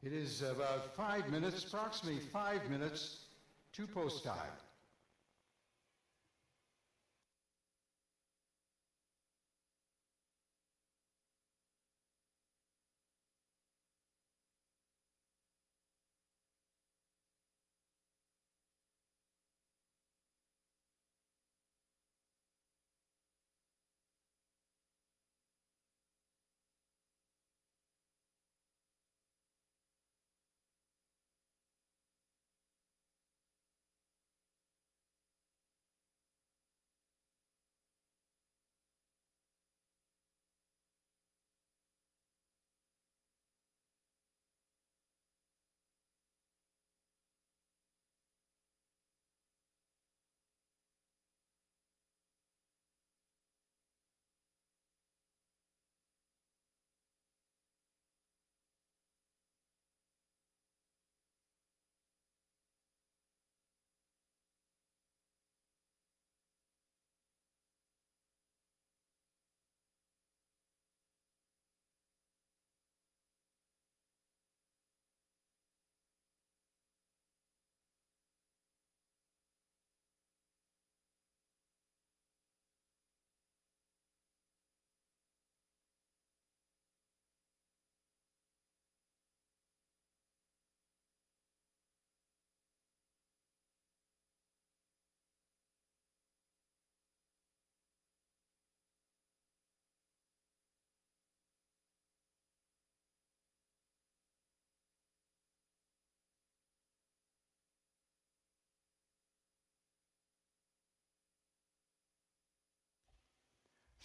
It is about 5 minutes, approximately 5 minutes to post time.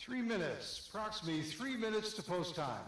3 minutes, approximately 3 minutes to post time.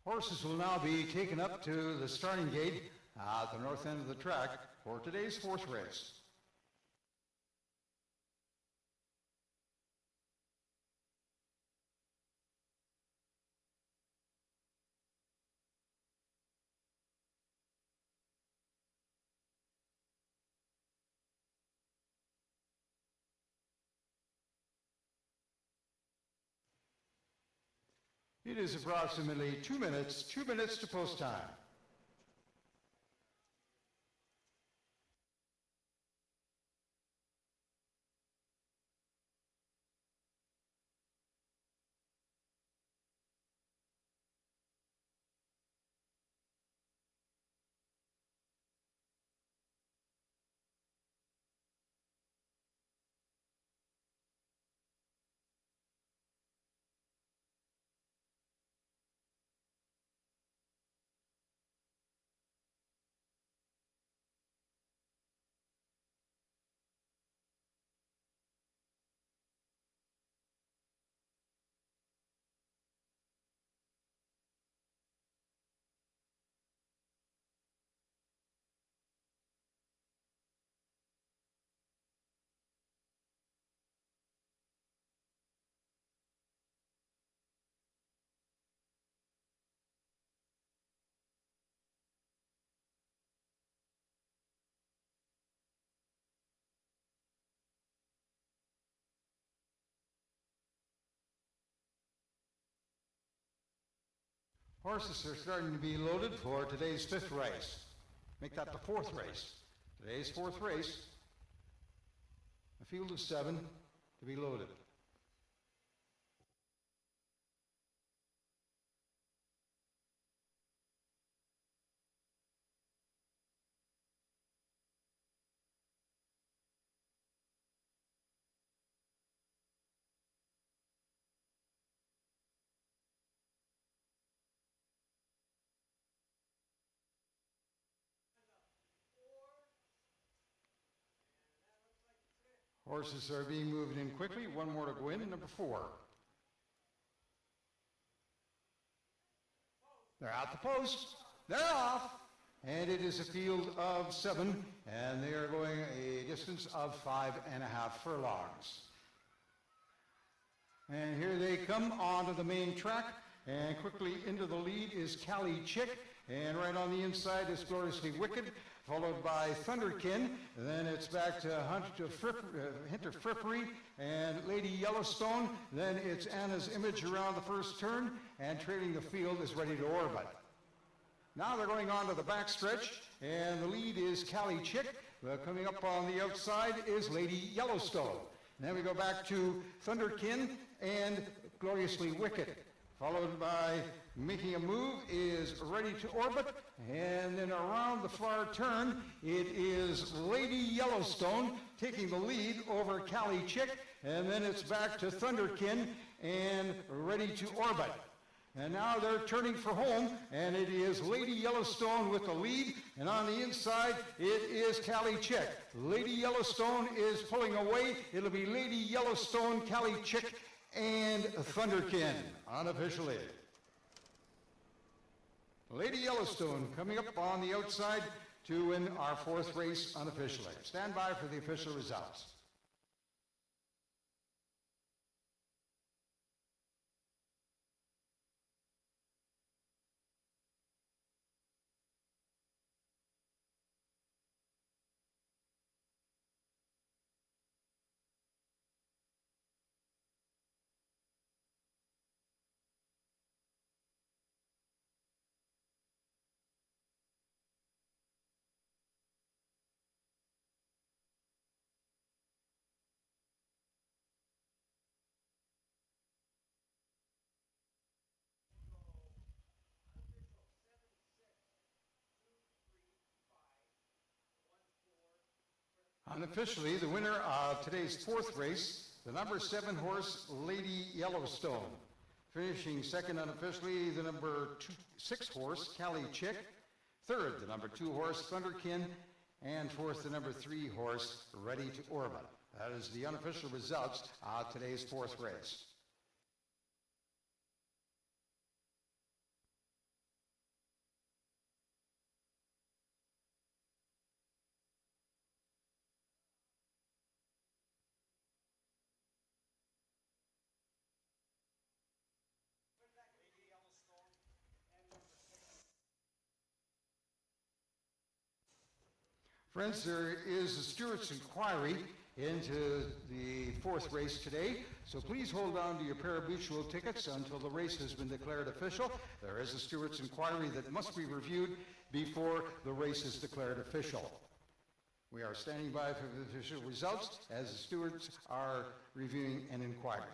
Horses will now be taken up to the starting gate at the north end of the track for today's fourth race. It is approximately 2 minutes to post time. Horses are starting to be loaded for today's fifth race. Make that the fourth race. Today's fourth race, a field of 7 to be loaded. Horses are being moved in quickly. One more to go in, number 4. They're at the post. They're off. And it is a field of 7, and they are going a distance of 5.5 furlongs. And here they come onto the main track, and quickly into the lead is Callie Chick, and right on the inside is Gloriously Wicked, followed by Thunderkin. Then it's back to Hinter Frippery and Lady Yellowstone. Then it's Anna's Image around the first turn, and trailing the field is Ready to Orbit. Now they're going on to the backstretch, and the lead is Callie Chick. Coming up on the outside is Lady Yellowstone. And then we go back to Thunderkin and Gloriously Wicked. Followed by Making a Move is Ready to Orbit, and then around the far turn, it is Lady Yellowstone taking the lead over Callie Chick, and then it's back to Thunderkin and Ready to Orbit. And now they're turning for home, and it is Lady Yellowstone with the lead. And on the inside, it is Callie Chick. Lady Yellowstone is pulling away. It'll be Lady Yellowstone, Callie Chick, and Thunderkin unofficially. Lady Yellowstone coming up on the outside to win our fourth race unofficially. Stand by for the official results. Unofficially, the winner of today's fourth race, the number 7 horse, Lady Yellowstone. Finishing second unofficially, the number 6 horse, Callie Chick. Third, the number 2 horse, Thunderkin. And fourth, the number 3 horse, Ready to Orbit. That is the unofficial results of today's fourth race. Friends, there is a steward's inquiry into the fourth race today, so please hold on to your pari-mutuel tickets until the race has been declared official. There is a steward's inquiry that must be reviewed before the race is declared official. We are standing by for the official results as the stewards are reviewing an inquiry.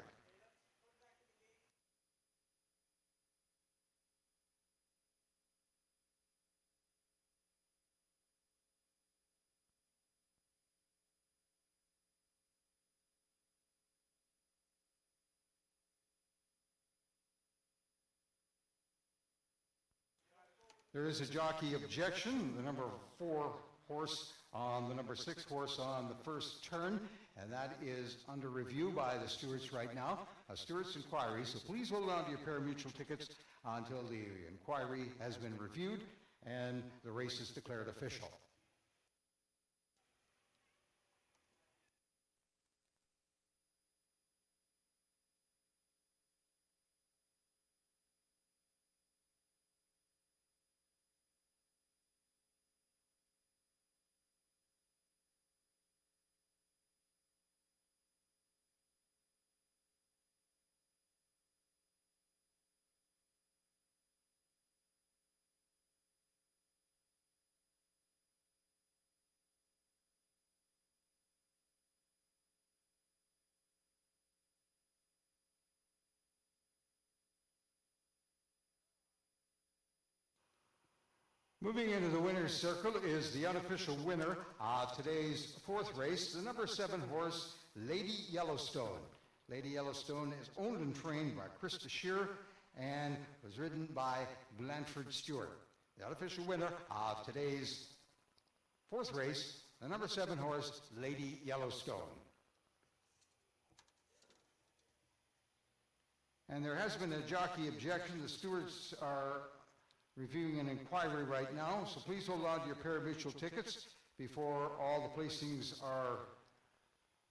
There is a jockey objection, the number 4 horse on the number 6 horse on the first turn, and that is under review by the stewards right now, a steward's inquiry, so please hold on to your pari-mutuel tickets until the inquiry has been reviewed and the race is declared official. Moving into the winner's circle is the unofficial winner of today's fourth race, the number 7 horse, Lady Yellowstone. Lady Yellowstone is owned and trained by Krista Shearer and was ridden by Blanford Stewart. The unofficial winner of today's fourth race, the number 7 horse, Lady Yellowstone. And there has been a jockey objection. The stewards are reviewing an inquiry right now, so please hold on to your pari-mutuel tickets before all the placings are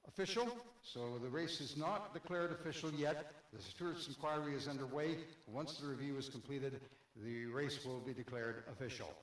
official. So the race is not declared official yet. The stewards' inquiry is underway. Once the review is completed, the race will be declared official.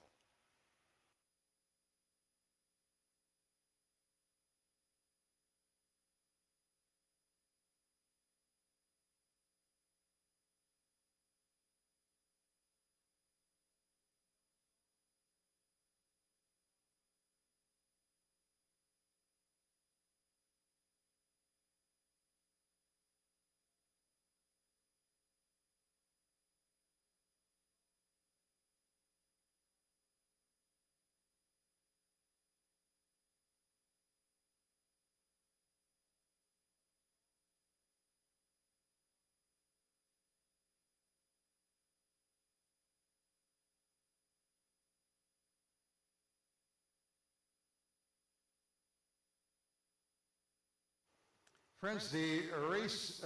Friends, the race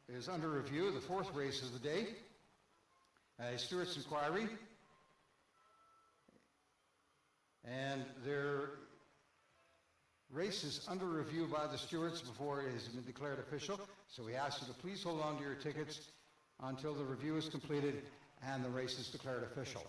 is under review, the fourth race of the day, Stewart's Inquiry, and their race is under review by the stewards before it has been declared official, so we ask you to please hold on to your tickets until the review is completed and the race is declared official.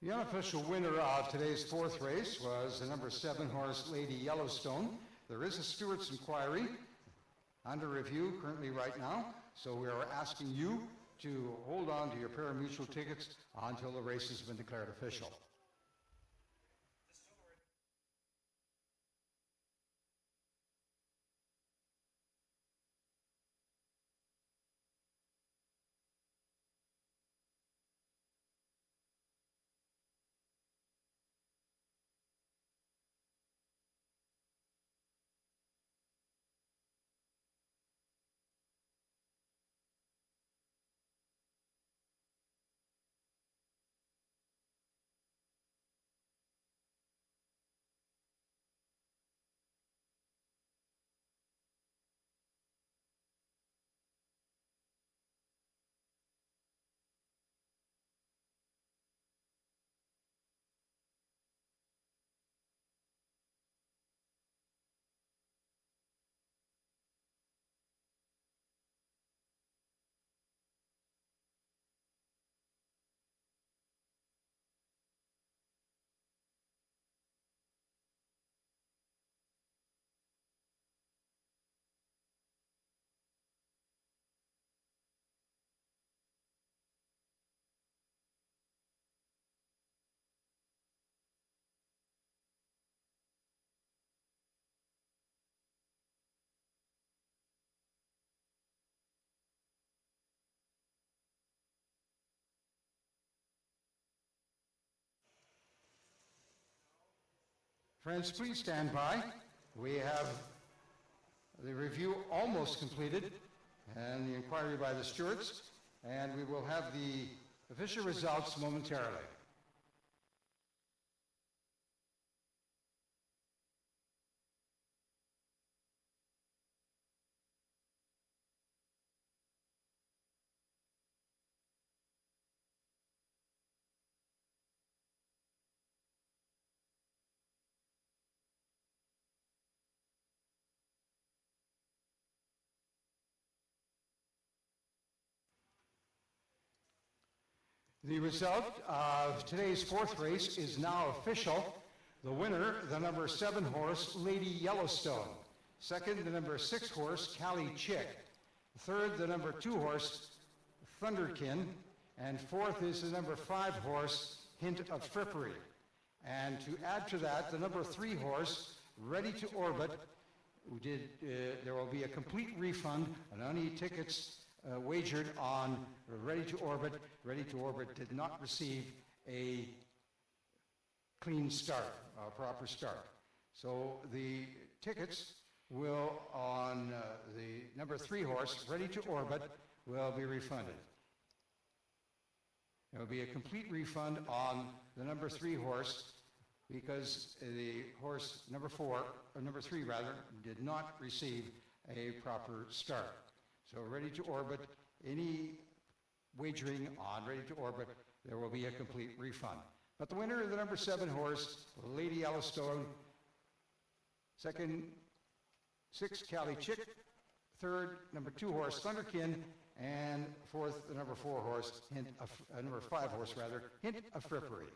The unofficial winner of today's fourth race was the number 7 horse, Lady Yellowstone. There is a Stewart's Inquiry under review currently right now, so we are asking you to hold on to your pari-mutuel tickets until the race has been declared official. Friends, please stand by. We have the review almost completed and the inquiry by the stewards, and we will have the official results momentarily. The result of today's fourth race is now official. The winner, the number 7 horse, Lady Yellowstone. Second, the number 6 horse, Callie Chick. Third, the number 2 horse, Thunderkin. And fourth is the number 5 horse, Hint of Frippery. And to add to that, the number 3 horse, Ready to Orbit, there will be a complete refund on any tickets wagered on Ready to Orbit. Ready to Orbit did not receive a clean start, a proper start. So the tickets will, on the number 3 horse, Ready to Orbit, will be refunded. There will be a complete refund on the number 3 horse because the horse number 4, or number 3 rather, did not receive a proper start. So Ready to Orbit, any wagering on Ready to Orbit, there will be a complete refund. But the winner of the number 7 horse, Lady Yellowstone. Second, 6, Callie Chick. Third, number 2 horse, Thunderkin. And fourth, the number 4 horse, number 5 horse rather, Hint of Frippery.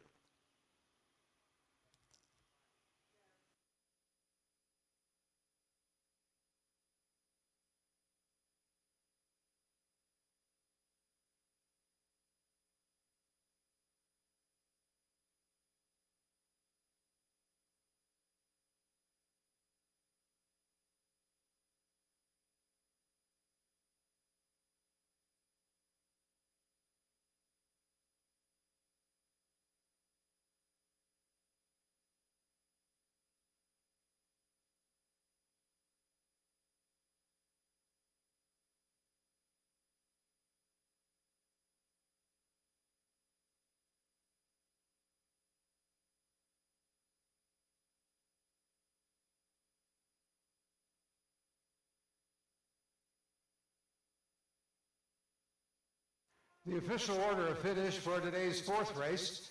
The official order of finish for today's fourth race,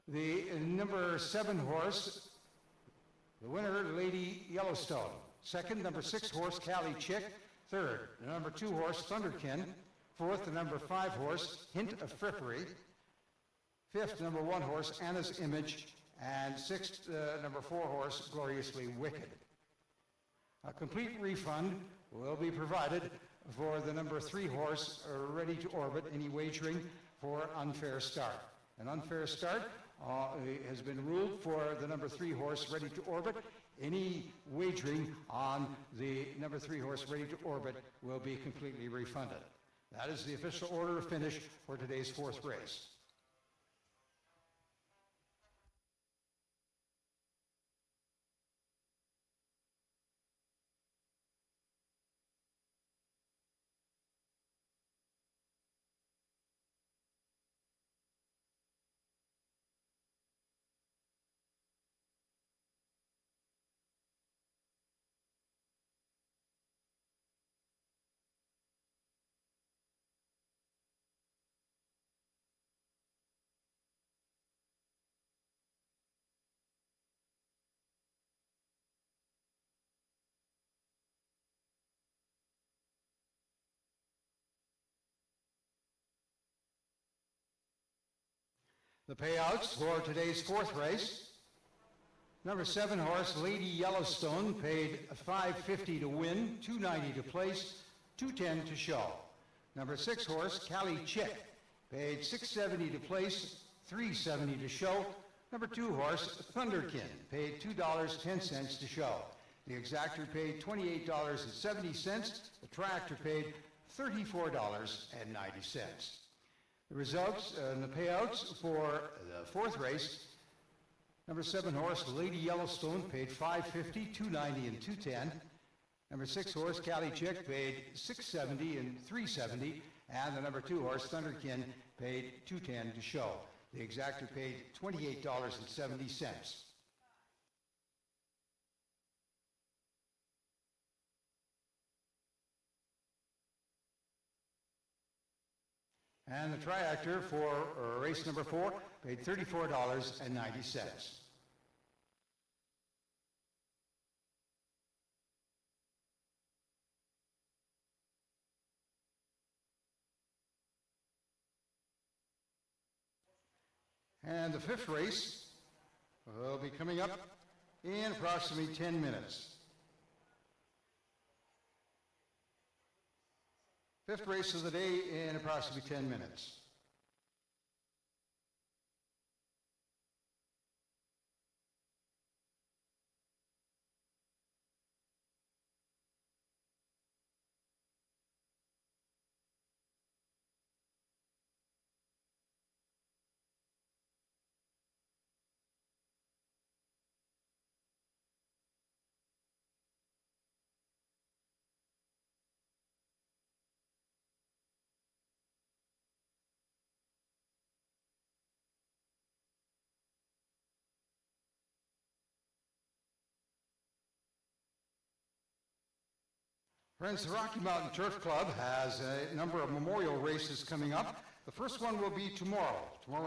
the number 7 horse, the winner, Lady Yellowstone. Second, number 6 horse, Cali Chick. Third, the number 2 horse, Thunderkin. Fourth, the number 5 horse, Hint of Frippery. Fifth, number 1 horse, Anna's Image. And sixth, number 4 horse, Gloriously Wicked. A complete refund will be provided for the number 3 horse, Ready to Orbit, any wagering for unfair start. An unfair start has been ruled for the number 3 horse, Ready to Orbit. Any wagering on the number 3 horse, Ready to Orbit, will be completely refunded. That is the official order of finish for today's fourth race. The payouts for today's fourth race. Number 7 horse, Lady Yellowstone, paid $5.50 to win, $2.90 to place, $2.10 to show. Number 6 horse, Cali Chick, paid $6.70 to place, $3.70 to show. Number 2 horse, Thunderkin, paid $2.10 to show. The exactor paid $28.70. The triactor paid $34.90. The results and the payouts for the fourth race, number 7 horse, Lady Yellowstone, paid $5.50, $2.90, and $2.10. Number 6 horse, Cali Chick, paid $6.70 and $3.70. And the number 2 horse, Thunderkin, paid $2.10 to show. The exactor paid $28.70. And the triactor for race number 4 paid $34.90. And the fifth race will be coming up in approximately 10 minutes. Fifth race of the day in approximately 10 minutes. Friends, the Rocky Mountain Turf Club has a number of memorial races coming up. The first one will be tomorrow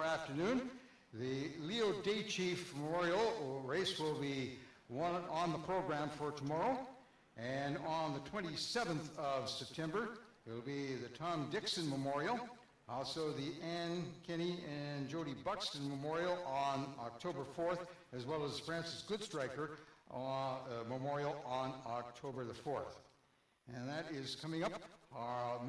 afternoon. The Leo Day Chief Memorial race will be one on the program for tomorrow. And on the 27th of September, it will be the Tom Dixon Memorial. Also the Ann Kenny and Jody Buxton Memorial on October 4th, as well as Francis Goodstriker Memorial on October the 4th. And that is coming up, our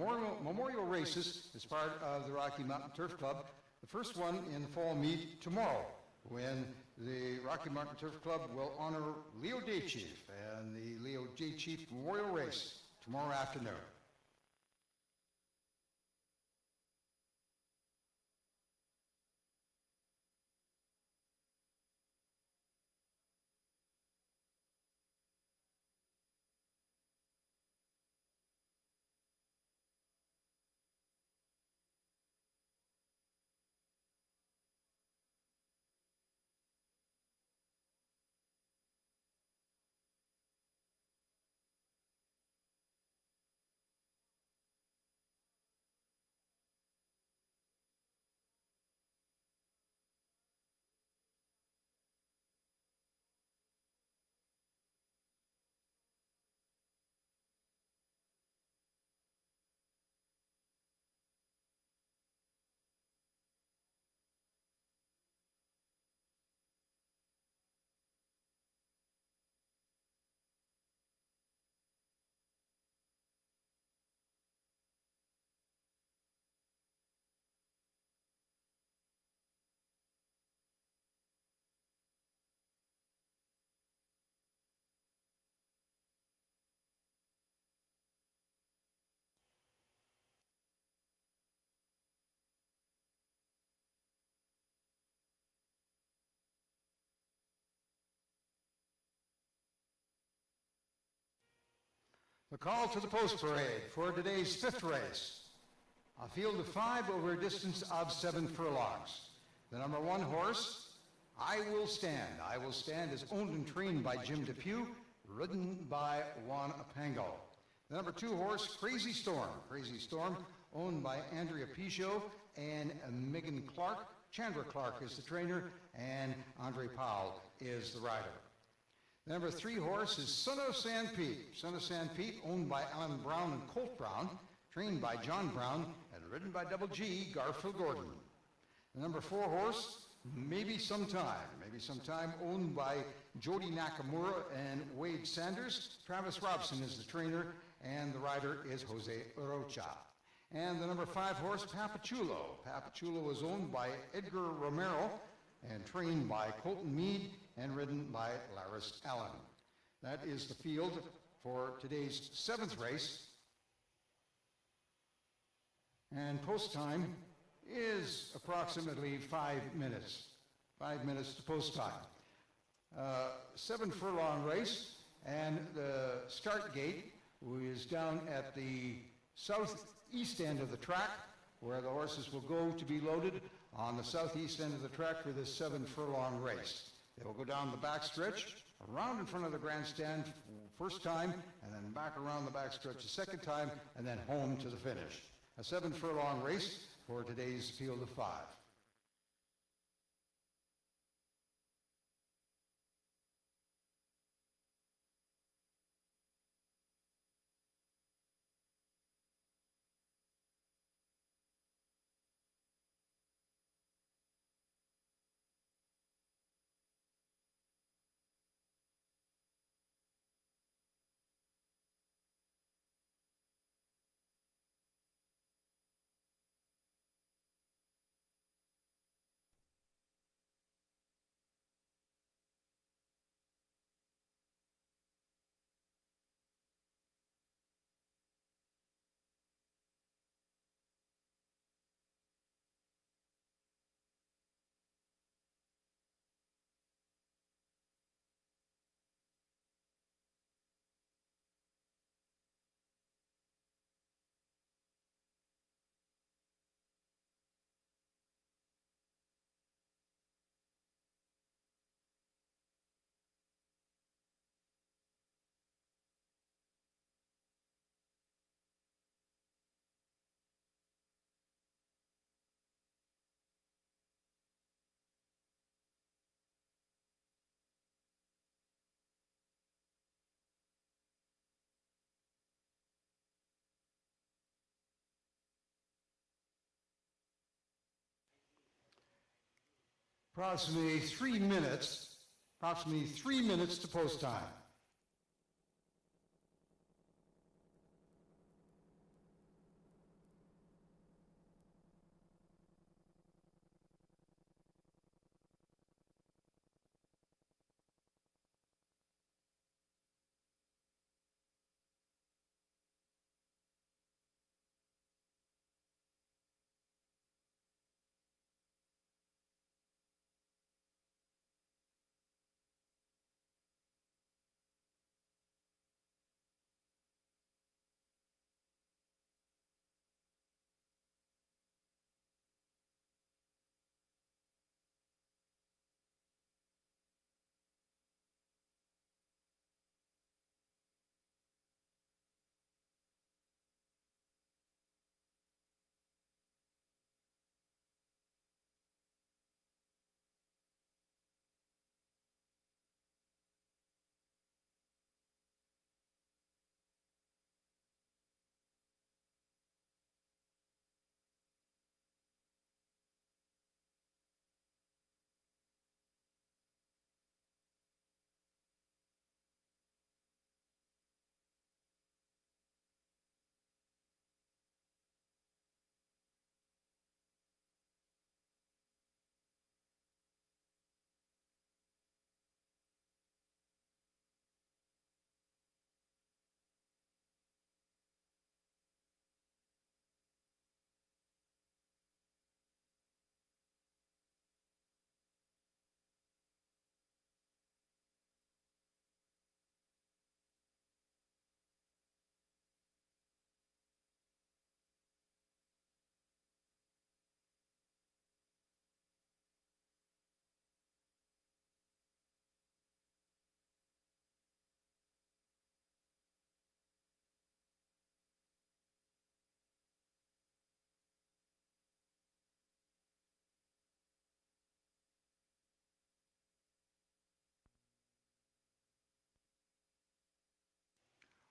memorial races as part of the Rocky Mountain Turf Club. The first one in the fall meet tomorrow, when the Rocky Mountain Turf Club will honor Leo Day Chief and the Leo Day Chief Memorial Race tomorrow afternoon. The call to the post parade for today's fifth race. A field of 5 over a distance of 7 furlongs. The number 1 horse, I Will Stand. I Will Stand is owned and trained by Jim Depew, ridden by Juan Apango. The number 2 horse, Crazy Storm. Crazy Storm, owned by Andrea Pichot and Megan Clark. Chandra Clark is the trainer, and Andre Powell is the rider. The number 3 horse is Son of San Pete. Son of San Pete, owned by Alan Brown and Colt Brown, trained by John Brown, and ridden by Double G, Garfield Gordon. The number 4 horse, Maybe Sometime, owned by Jody Nakamura and Wade Sanders. Travis Robson is the trainer, and the rider is Jose Rocha. And the number 5 horse, Papachulo. Papachulo is owned by Edgar Romero and trained by Colton Meade and ridden by Laris Allen. That is the field for today's 7th race. And post time is approximately 5 minutes. 5 minutes to post time. 7 furlong race, and the start gate is down at the southeast end of the track, where the horses will go to be loaded on the southeast end of the track for this 7 furlong race. They will go down the backstretch, around in front of the grandstand first time, and then back around the backstretch a second time, and then home to the finish. A 7 furlong race for today's field of 5. Approximately 3 minutes to post time.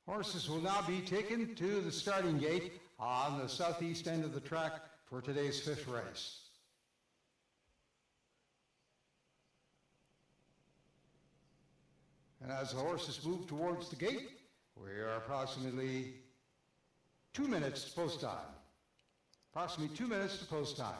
Horses will now be taken to the starting gate on the southeast end of the track for today's fifth race. And as the horses move towards the gate, we are approximately 2 minutes to post time. Approximately 2 minutes to post time.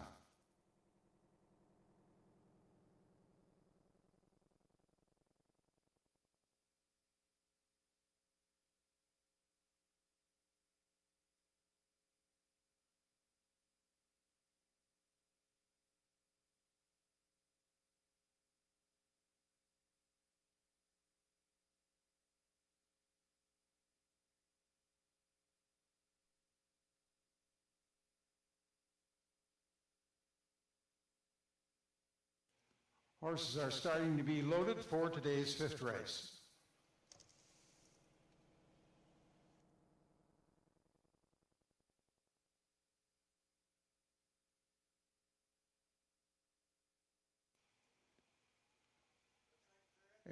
Horses are starting to be loaded for today's fifth race.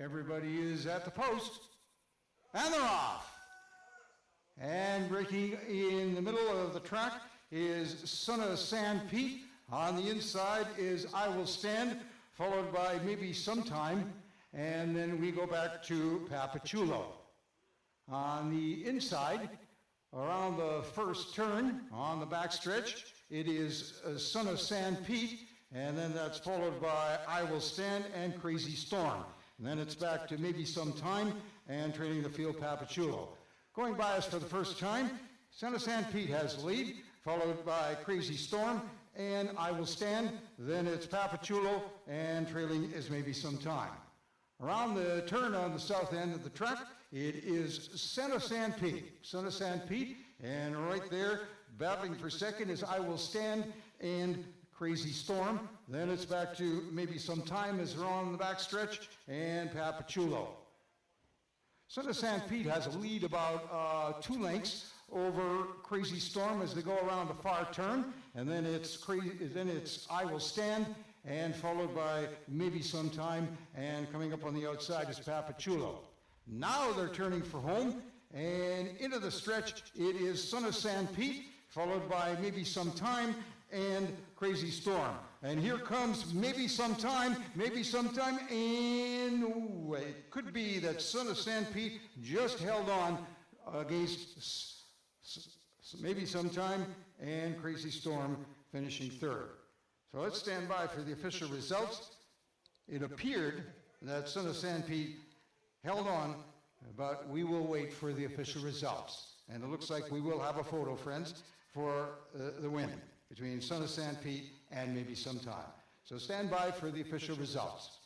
Everybody is at the post, and they're off. And breaking in the middle of the track is Son of San Pete. On the inside is I Will Stand, followed by Maybe Sometime, and then we go back to Papachulo. On the inside, around the first turn, on the backstretch, it is Son of San Pete, and then that's followed by I Will Stand and Crazy Storm. And then it's back to Maybe Sometime and trailing the field Papachulo. Going by us for the first time, Son of San Pete has the lead, followed by Crazy Storm, and I Will Stand. Then it's Papachulo, and trailing is Maybe Sometime. Around the turn on the south end of the track, it is Son of San Pete. Son of San Pete, and right there, battling for second is I Will Stand and Crazy Storm. Then it's back to Maybe Sometime as they're on the backstretch, and Papachulo. Son of San Pete has a lead about 2 lengths over Crazy Storm as they go around the far turn, and then it's I Will Stand, and followed by Maybe Sometime, and coming up on the outside is Papachulo. Now they're turning for home, and into the stretch it is Son of San Pete, followed by Maybe Sometime and Crazy Storm. And here comes Maybe Sometime, and it could be that Son of San Pete just held on against Maybe Sometime and Crazy Storm, finishing third. So let's stand by for the official results. It appeared that Son of San Pete held on, but we will wait for the official results. And it looks like we will have a photo, friends, for the win between Son of San Pete and Maybe Sometime. So stand by for the official results.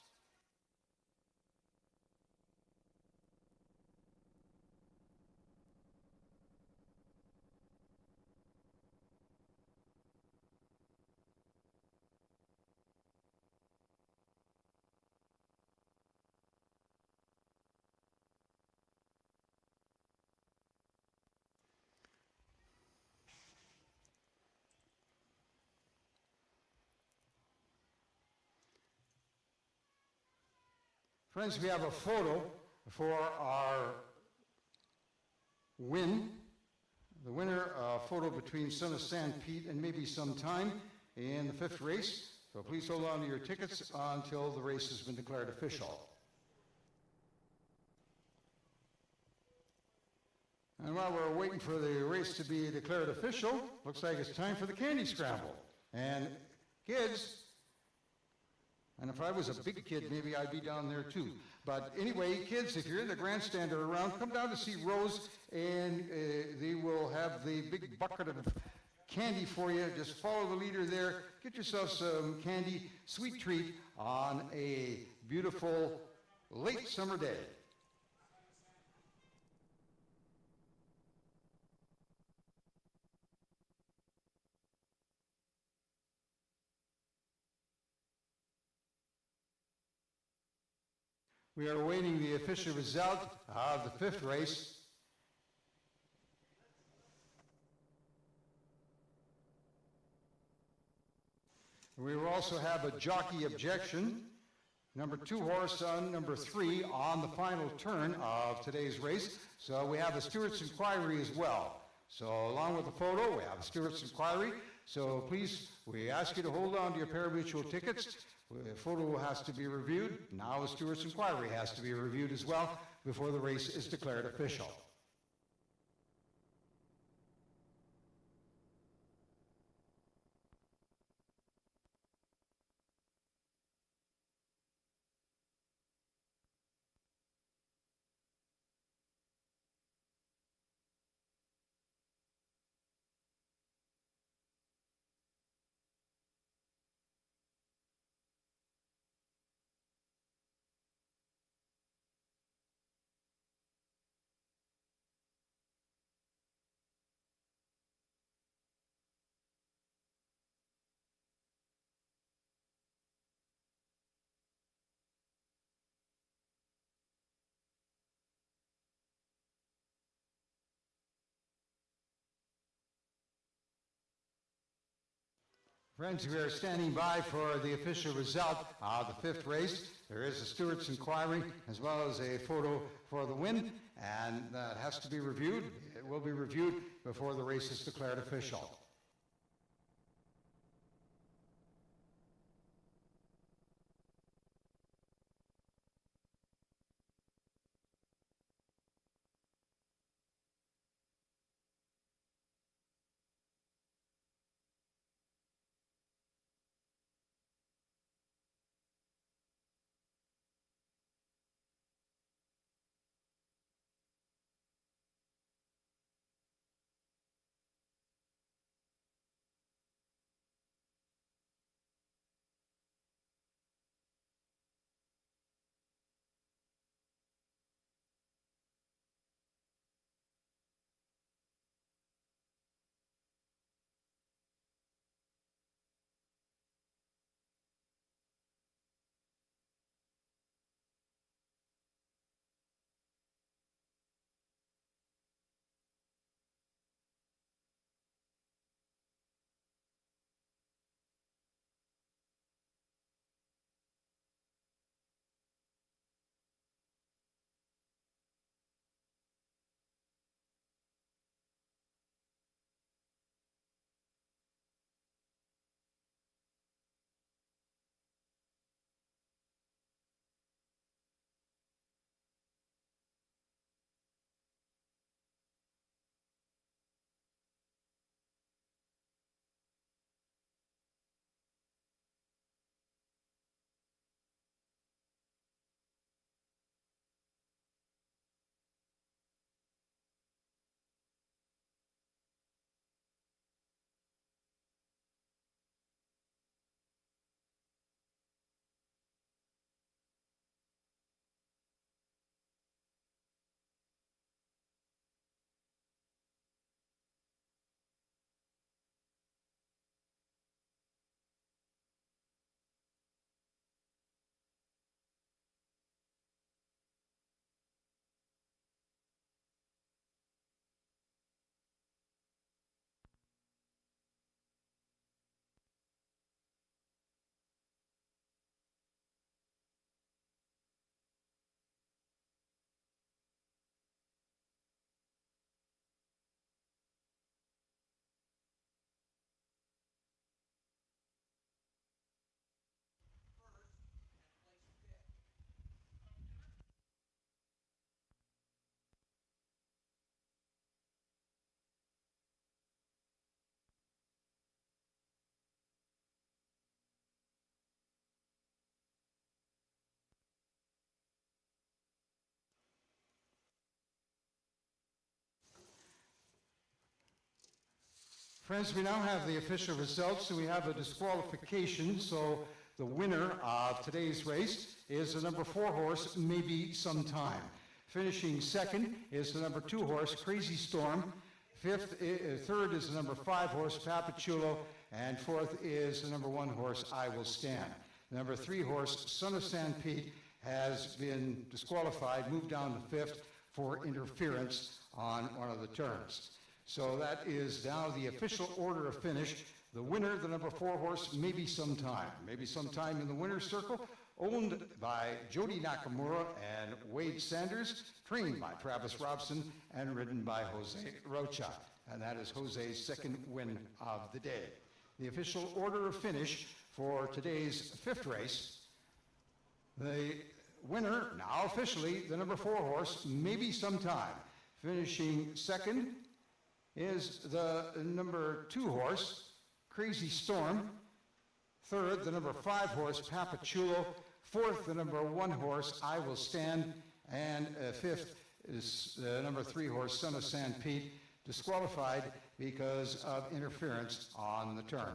Friends, we have a photo for our win. The winner, a photo between Son of San Pete and Maybe Sometime in the fifth race. So please hold on to your tickets until the race has been declared official. And while we're waiting for the race to be declared official, looks like it's time for the candy scramble. And kids, and if I was a big kid, maybe I'd be down there too. But anyway, kids, if you're in the grandstand or around, come down to see Rose, and they will have the big bucket of candy for you. Just follow the leader there. Get yourself some candy, sweet treat on a beautiful late summer day. We are awaiting the official result of the fifth race. We will also have a jockey objection number 2 horse on number 3 on the final turn of today's race. So we have the Stewart's Inquiry as well. So along with the photo, we have the Stewart's Inquiry. So please, we ask you to hold on to your pari-mutuel tickets. The photo has to be reviewed. Now the Stewart's Inquiry has to be reviewed as well before the race is declared official. Friends, we are standing by for the official result of the 5th race. There is a Stewart's Inquiry as well as a photo for the win, and that has to be reviewed. It will be reviewed before the race is declared official. Friends, we now have the official results. So we have a disqualification. So the winner of today's race is the number 4 horse, Maybe Sometime. Finishing second is the number 2 horse, Crazy Storm. Third is the number 5 horse, Papachulo. And fourth is the number 1 horse, I Will Stand. The number 3 horse, Son of San Pete, has been disqualified, moved down to 5th for interference on one of the turns. So that is now the official order of finish. The winner, the number 4 horse, Maybe Sometime. Maybe Sometime in the winner's circle owned by Jody Nakamura and Wade Sanders, trained by Travis Robson, and ridden by Jose Rocha. And that is Jose's second win of the day. The official order of finish for today's fifth race, the winner, now officially, the number 4 horse, Maybe Sometime. Finishing second is the number 2 horse, Crazy Storm. Third, the number 5 horse, Papachulo. Fourth, the number 1 horse, I Will Stand. And fifth is the number 3 horse, Son of San Pete, disqualified because of interference on the turn.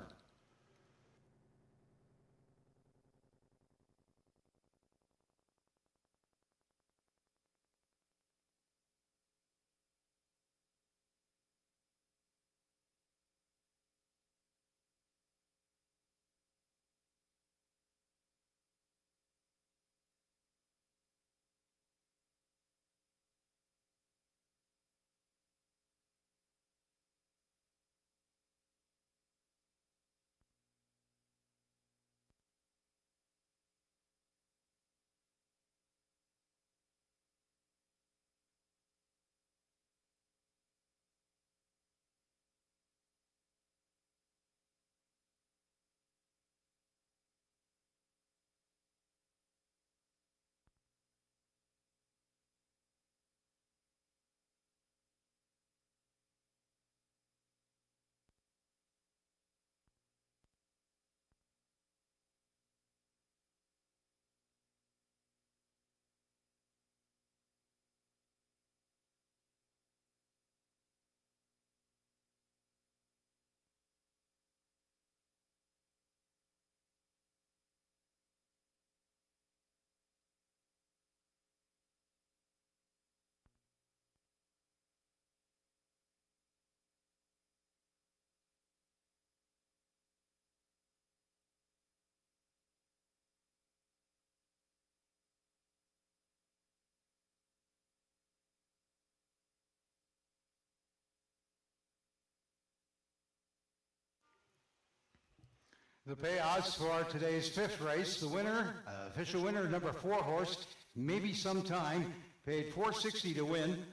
The payouts for today's fifth race, the winner, official winner, number 4 horse, Maybe Sometime, paid $460 to win,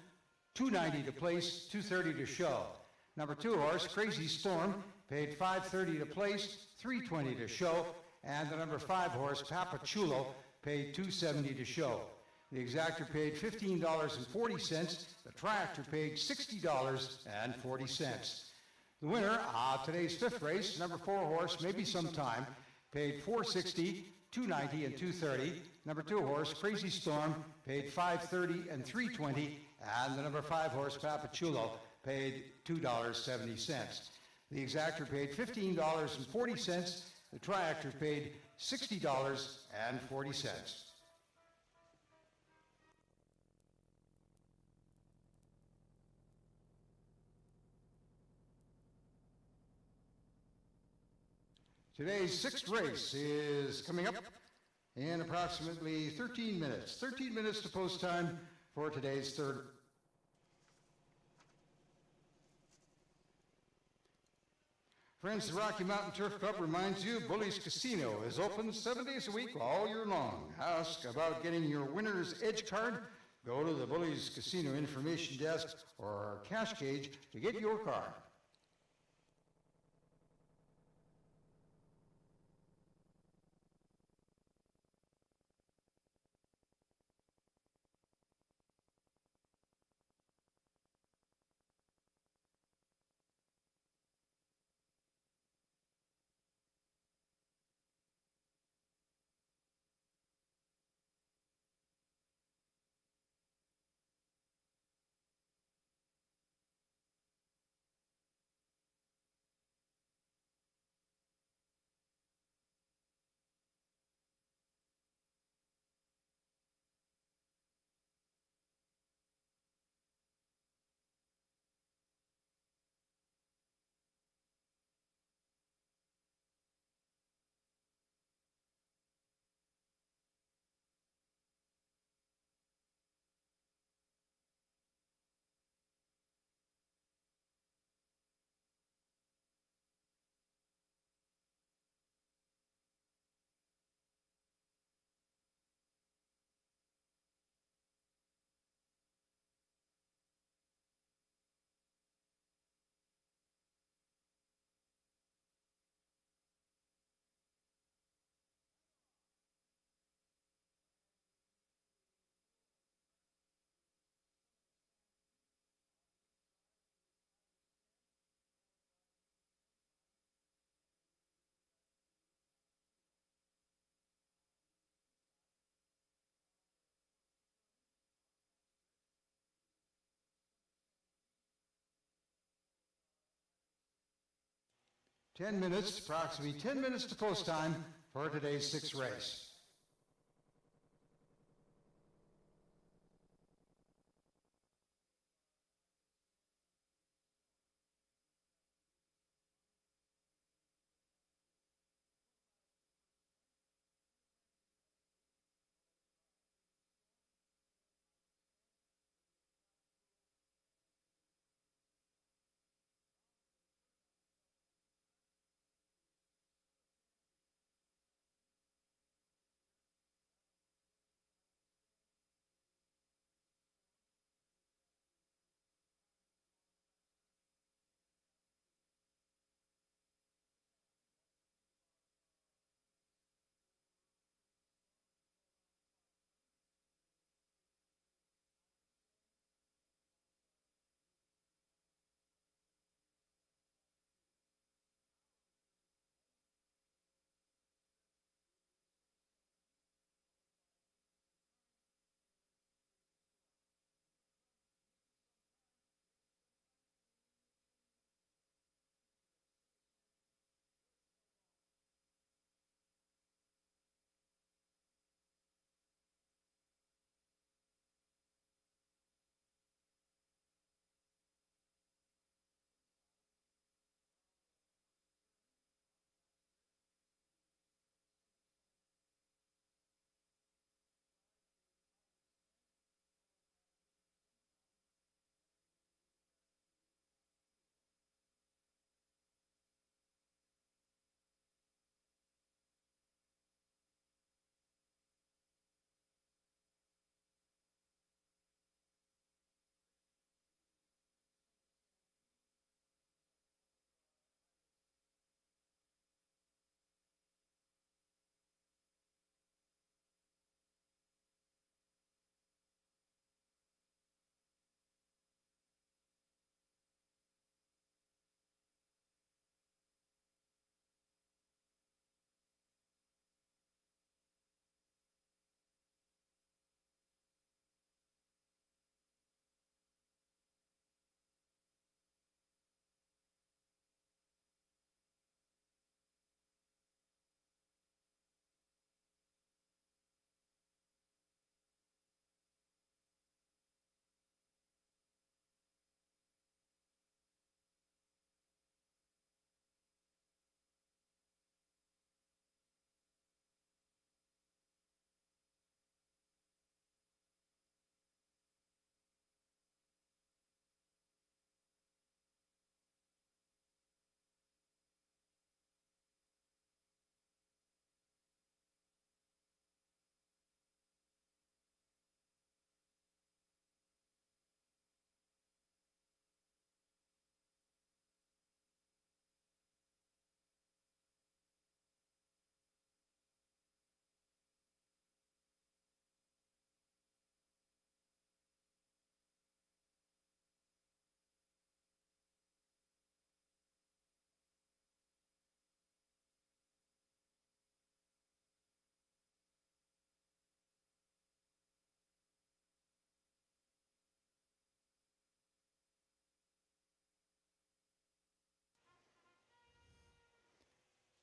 $290 to place, $230 to show. Number 2 horse, Crazy Storm, paid $530 to place, $320 to show, and the number 5 horse, Papachulo, paid $270 to show. The exactor paid $15.40. The triactor paid $60.40. The winner of today's fifth race, number 4 horse, Maybe Sometime, paid $460, $290, and $230. Number 2 horse, Crazy Storm, paid $530 and $320, and the number 5 horse, Papachulo, paid $2.70. The exactor paid $15.40. The triactor paid $60.40. Today's sixth race is coming up in approximately 13 minutes. 13 minutes to post time for today's third. Friends, the Rocky Mountain Turf Club reminds you Bully's Casino is open 7 days a week all year long. Ask about getting your winner's edge card. Go to the Bully's Casino information desk or cash cage to get your card. 10 minutes, approximately 10 minutes to post time for today's sixth race.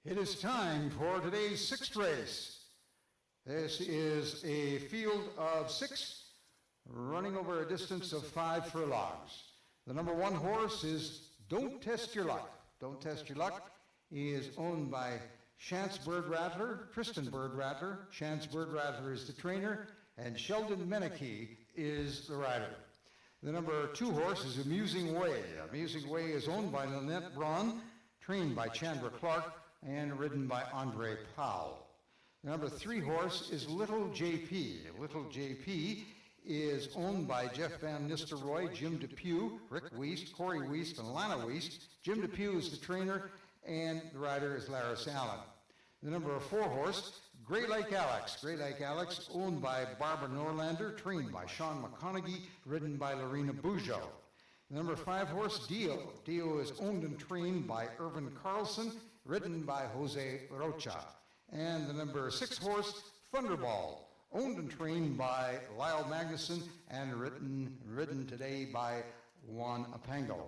It is time for today's sixth race. This is a field of 6 running over a distance of 5 furlongs. The number 1 horse is Don't Test Your Luck. Don't Test Your Luck is owned by Chance Bird Rattler, Tristan Bird Rattler. Chance Bird Rattler is the trainer, and Sheldon Meneke is the rider. The number 2 horse is Amusing Way. Amusing Way is owned by Lynette Braun, trained by Chandra Clark, and ridden by Andre Powell. The number 3 horse is Little JP. Little JP is owned by Jeff Van Nistelrooy, Jim Depew, Rick Wiest, Corey Wiest, and Lana Wiest. Jim Depew is the trainer, and the rider is Laris Allen. The number 4 horse, Great Lake Alex. Great Lake Alex, owned by Barbara Norlander, trained by Sean McConaughey, ridden by Lorena Bujo. The number 5 horse, Dio. Dio is owned and trained by Irvin Carlson, ridden by Jose Rocha. And the number 6 horse, Thunderball, owned and trained by Lyle Magnuson and ridden today by Juan Apango.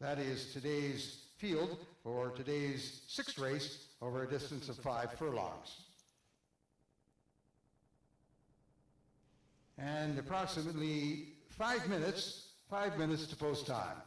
That is today's field for today's sixth race over a distance of 5 furlongs. And approximately 5 minutes to post time.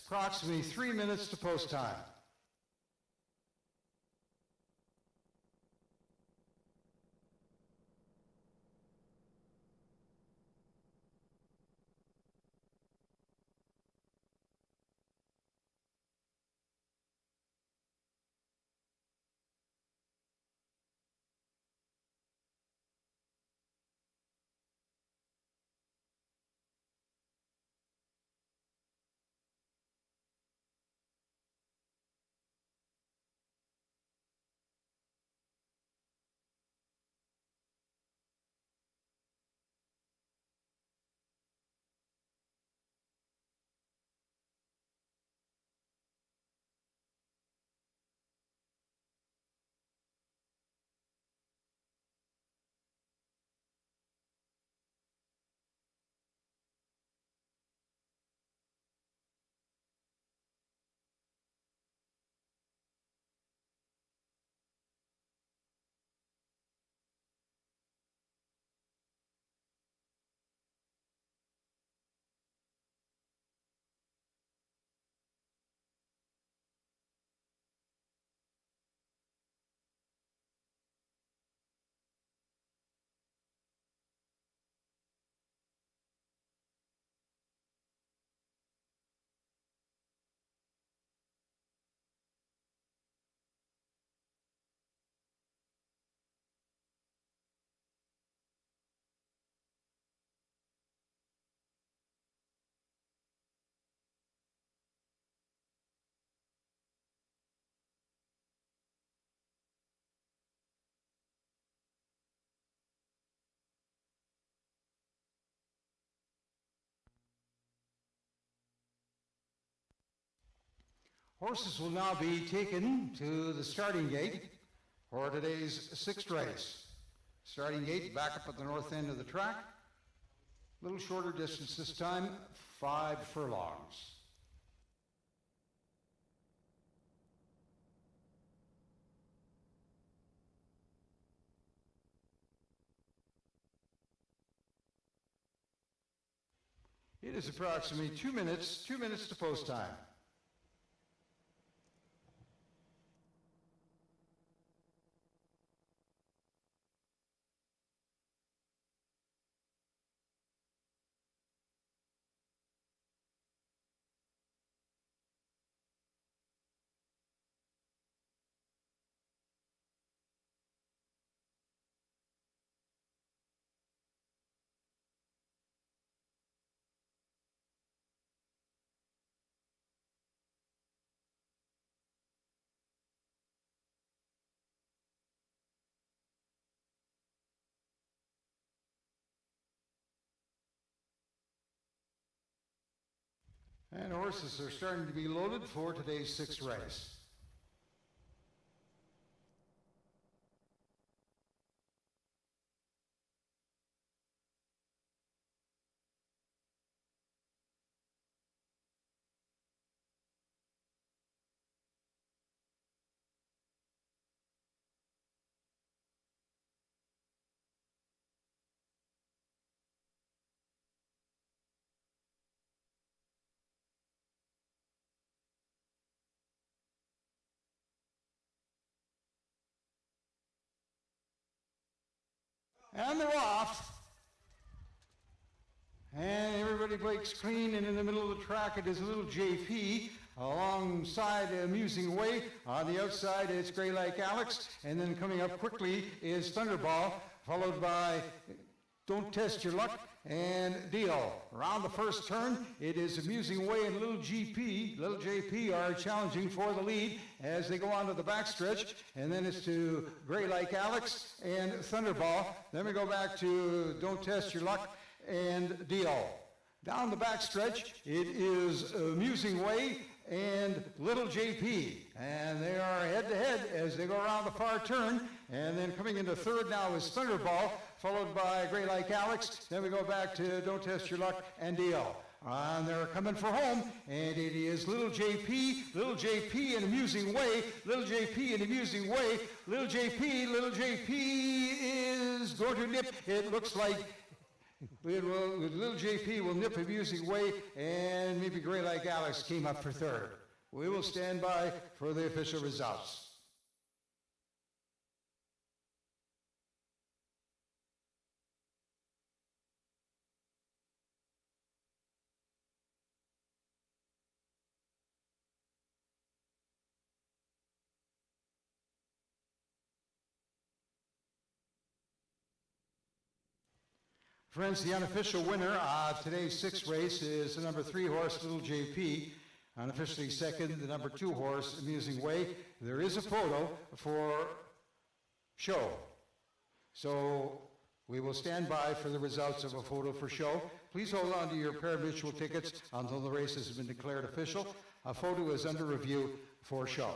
Approximately 3 minutes to post time. Horses will now be taken to the starting gate for today's sixth race. Starting gate back up at the north end of the track. A little shorter distance this time, 5 furlongs. It is approximately 2 minutes to post time. And horses are starting to be loaded for today's sixth race. And they're off. And everybody breaks clean, and in the middle of the track it is a little JP. Alongside Amusing Way. On the outside it's Grey Like Alex. And then coming up quickly is Thunderball, followed by Don't Test Your Luck and Deal. Around the first turn, it is Amusing Way and Little JP are challenging for the lead as they go on to the backstretch. And then it's to Grey Like Alex and Thunderball. Then we go back to Don't Test Your Luck and Deal. Down the backstretch, it is Amusing Way and Little JP. And they are head-to-head as they go around the far turn. And then coming into third now is Thunderball, followed by Grey Like Alex. Then we go back to Don't Test Your Luck and Deal. And they're coming for home, and it is Little JP and Amusing Way, Little JP and Amusing Way, Little JP is going to nip. It looks like Little JP will nip Amusing Way, and maybe Grey Like Alex came up for third. We will stand by for the official results. Friends, the unofficial winner of today's sixth race is the number 3 horse, Little JP. Unofficially second, the number 2 horse, Amusing Way. There is a photo for show. So we will stand by for the results of a photo for show. Please hold on to your pari-mutuel tickets until the race has been declared official. A photo is under review for show.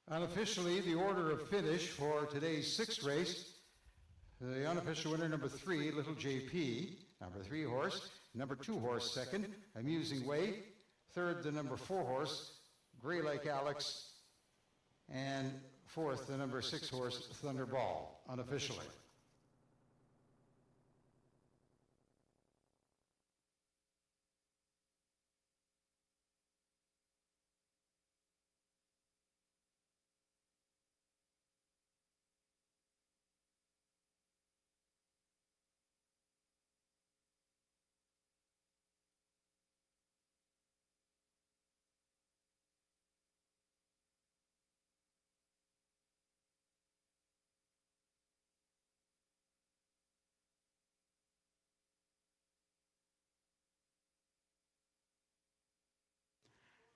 Unofficially, the order of finish for today's sixth race, the unofficial winner, number 3, Little JP, number 3 horse, number 2 horse second, Amusing Way, third, the number 4 horse, Grey Like Alex, and fourth, the number 6 horse, Thunderball, unofficially.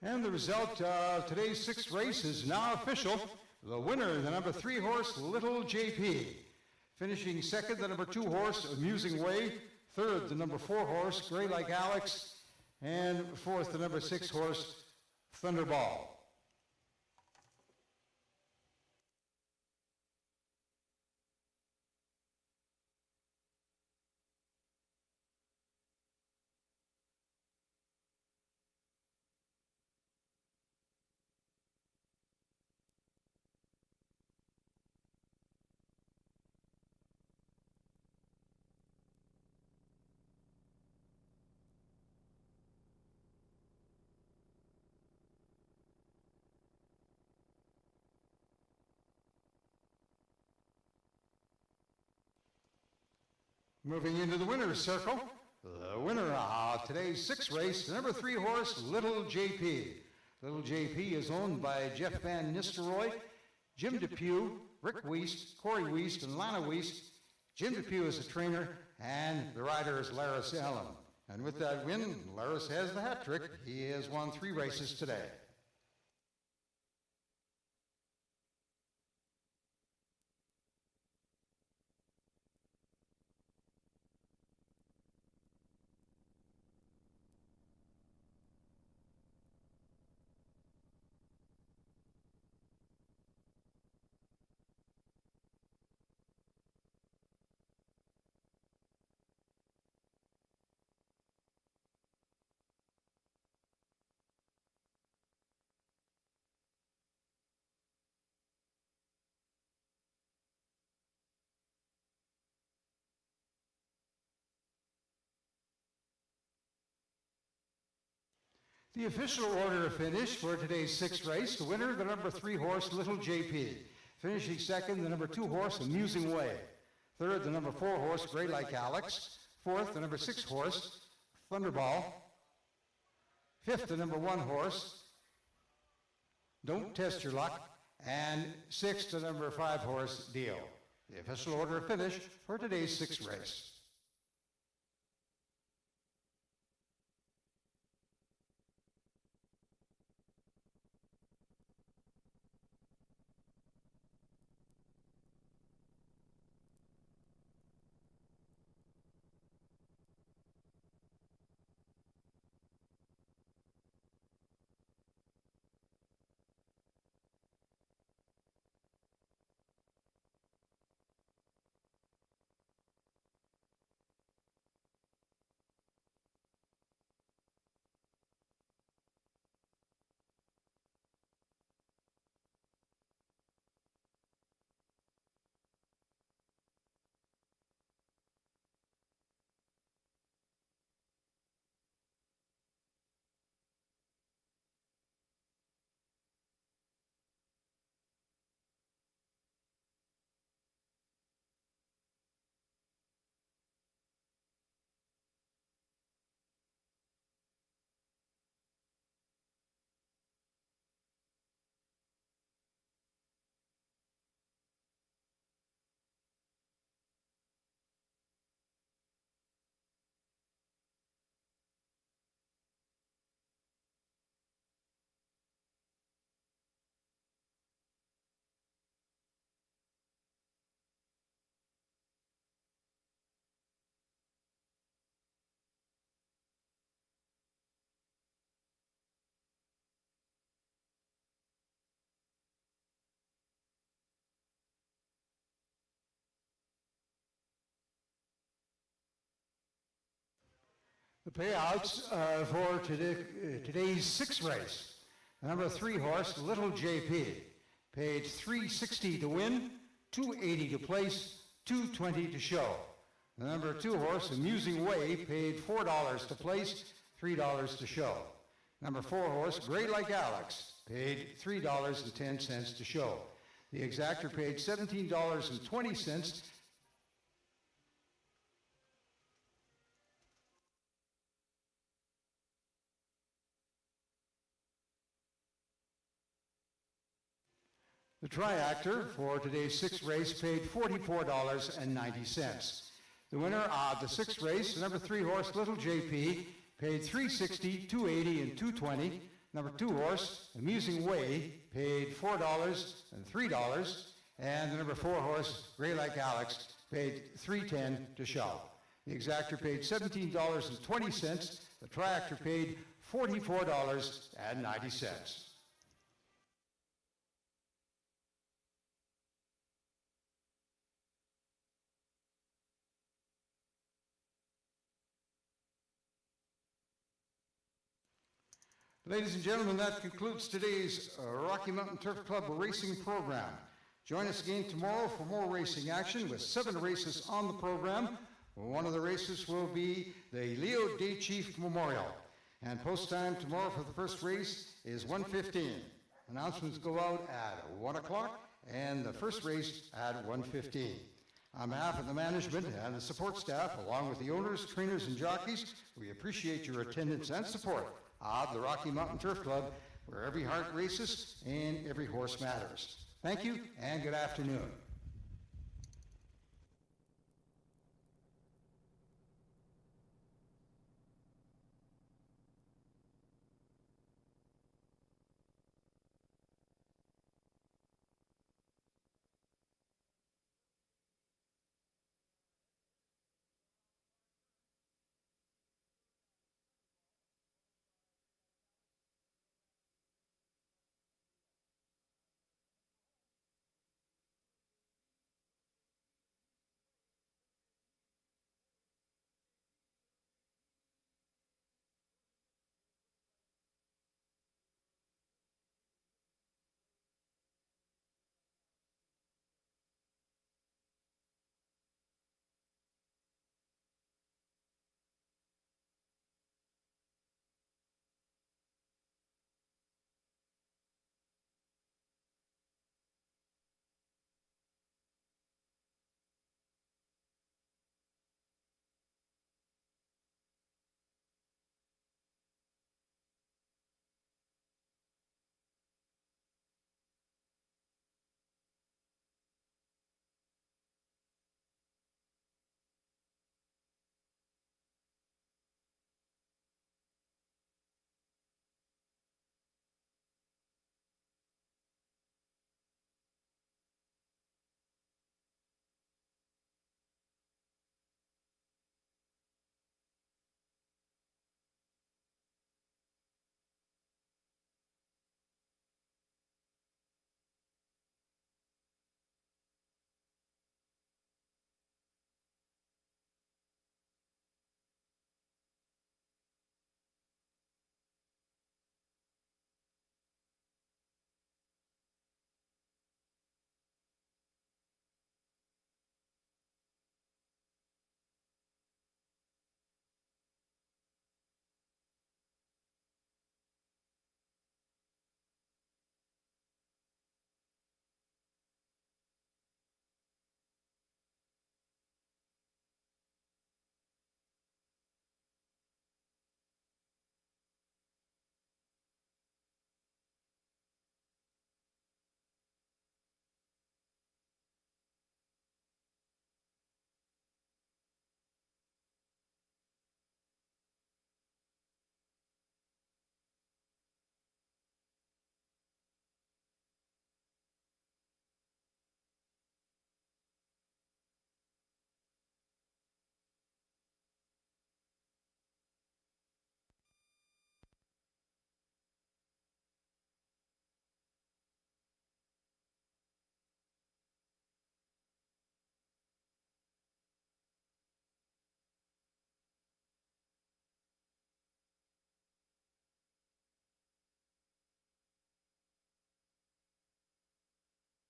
And the result of today's sixth race is now official. The winner, the number 3 horse, Little JP. Finishing second, the number 2 horse, Amusing Way. Third, the number 4 horse, Grey Like Alex. And fourth, the number 6 horse, Thunderball. Moving into the winner's circle, the winner of today's sixth race, the number 3 horse, Little JP. Little JP is owned by Jeff Van Nistelrooy, Jim Depew, Rick Wiest, Corey Wiest, and Lana Wiest. Jim Depew is a trainer, and the rider is Laris Allen. And with that win, Laris has the hat trick. He has won 3 races today. The official order of finish for today's sixth race, the winner, the number 3 horse, Little JP. Finishing second, the number 2 horse, Amusing Way. Third, the number 4 horse, Gray Like Alex. Fourth, the number 6 horse, Thunderball. Fifth, the number 1 horse, Don't Test Your Luck. And sixth, the number 5 horse, Deal. The official order of finish for today's sixth race. The payouts for today's sixth race. The number 3 horse, Little JP, paid $360 to win, $280 to place, $220 to show. The number 2 horse, Amusing Way, paid $4 to place, $3 to show. Number 4 horse, Gray Like Alex, paid $3.10 to show. The exactor paid $17.20. The triactor for today's sixth race paid $44.90. The winner of the sixth race, the number 3 horse, Little JP, paid $360, $280, and $220. Number 2 horse, Amusing Way, paid $4 and $3. And the number 4 horse, Gray Like Alex, paid $310 to show. The exactor paid $17.20. The triactor paid $44.90. Ladies and gentlemen, that concludes today's Rocky Mountain Turf Club racing program. Join us again tomorrow for more racing action with 7 races on the program. One of the races will be the Leo Day Chief Memorial. And post time tomorrow for the first race is 1:15. Announcements go out at 1 o'clock and the first race at 1:15. On behalf of the management and the support staff, along with the owners, trainers, and jockeys, we appreciate your attendance and support of the Rocky Mountain Turf Club, where every heart races and every horse matters. Thank you and good afternoon.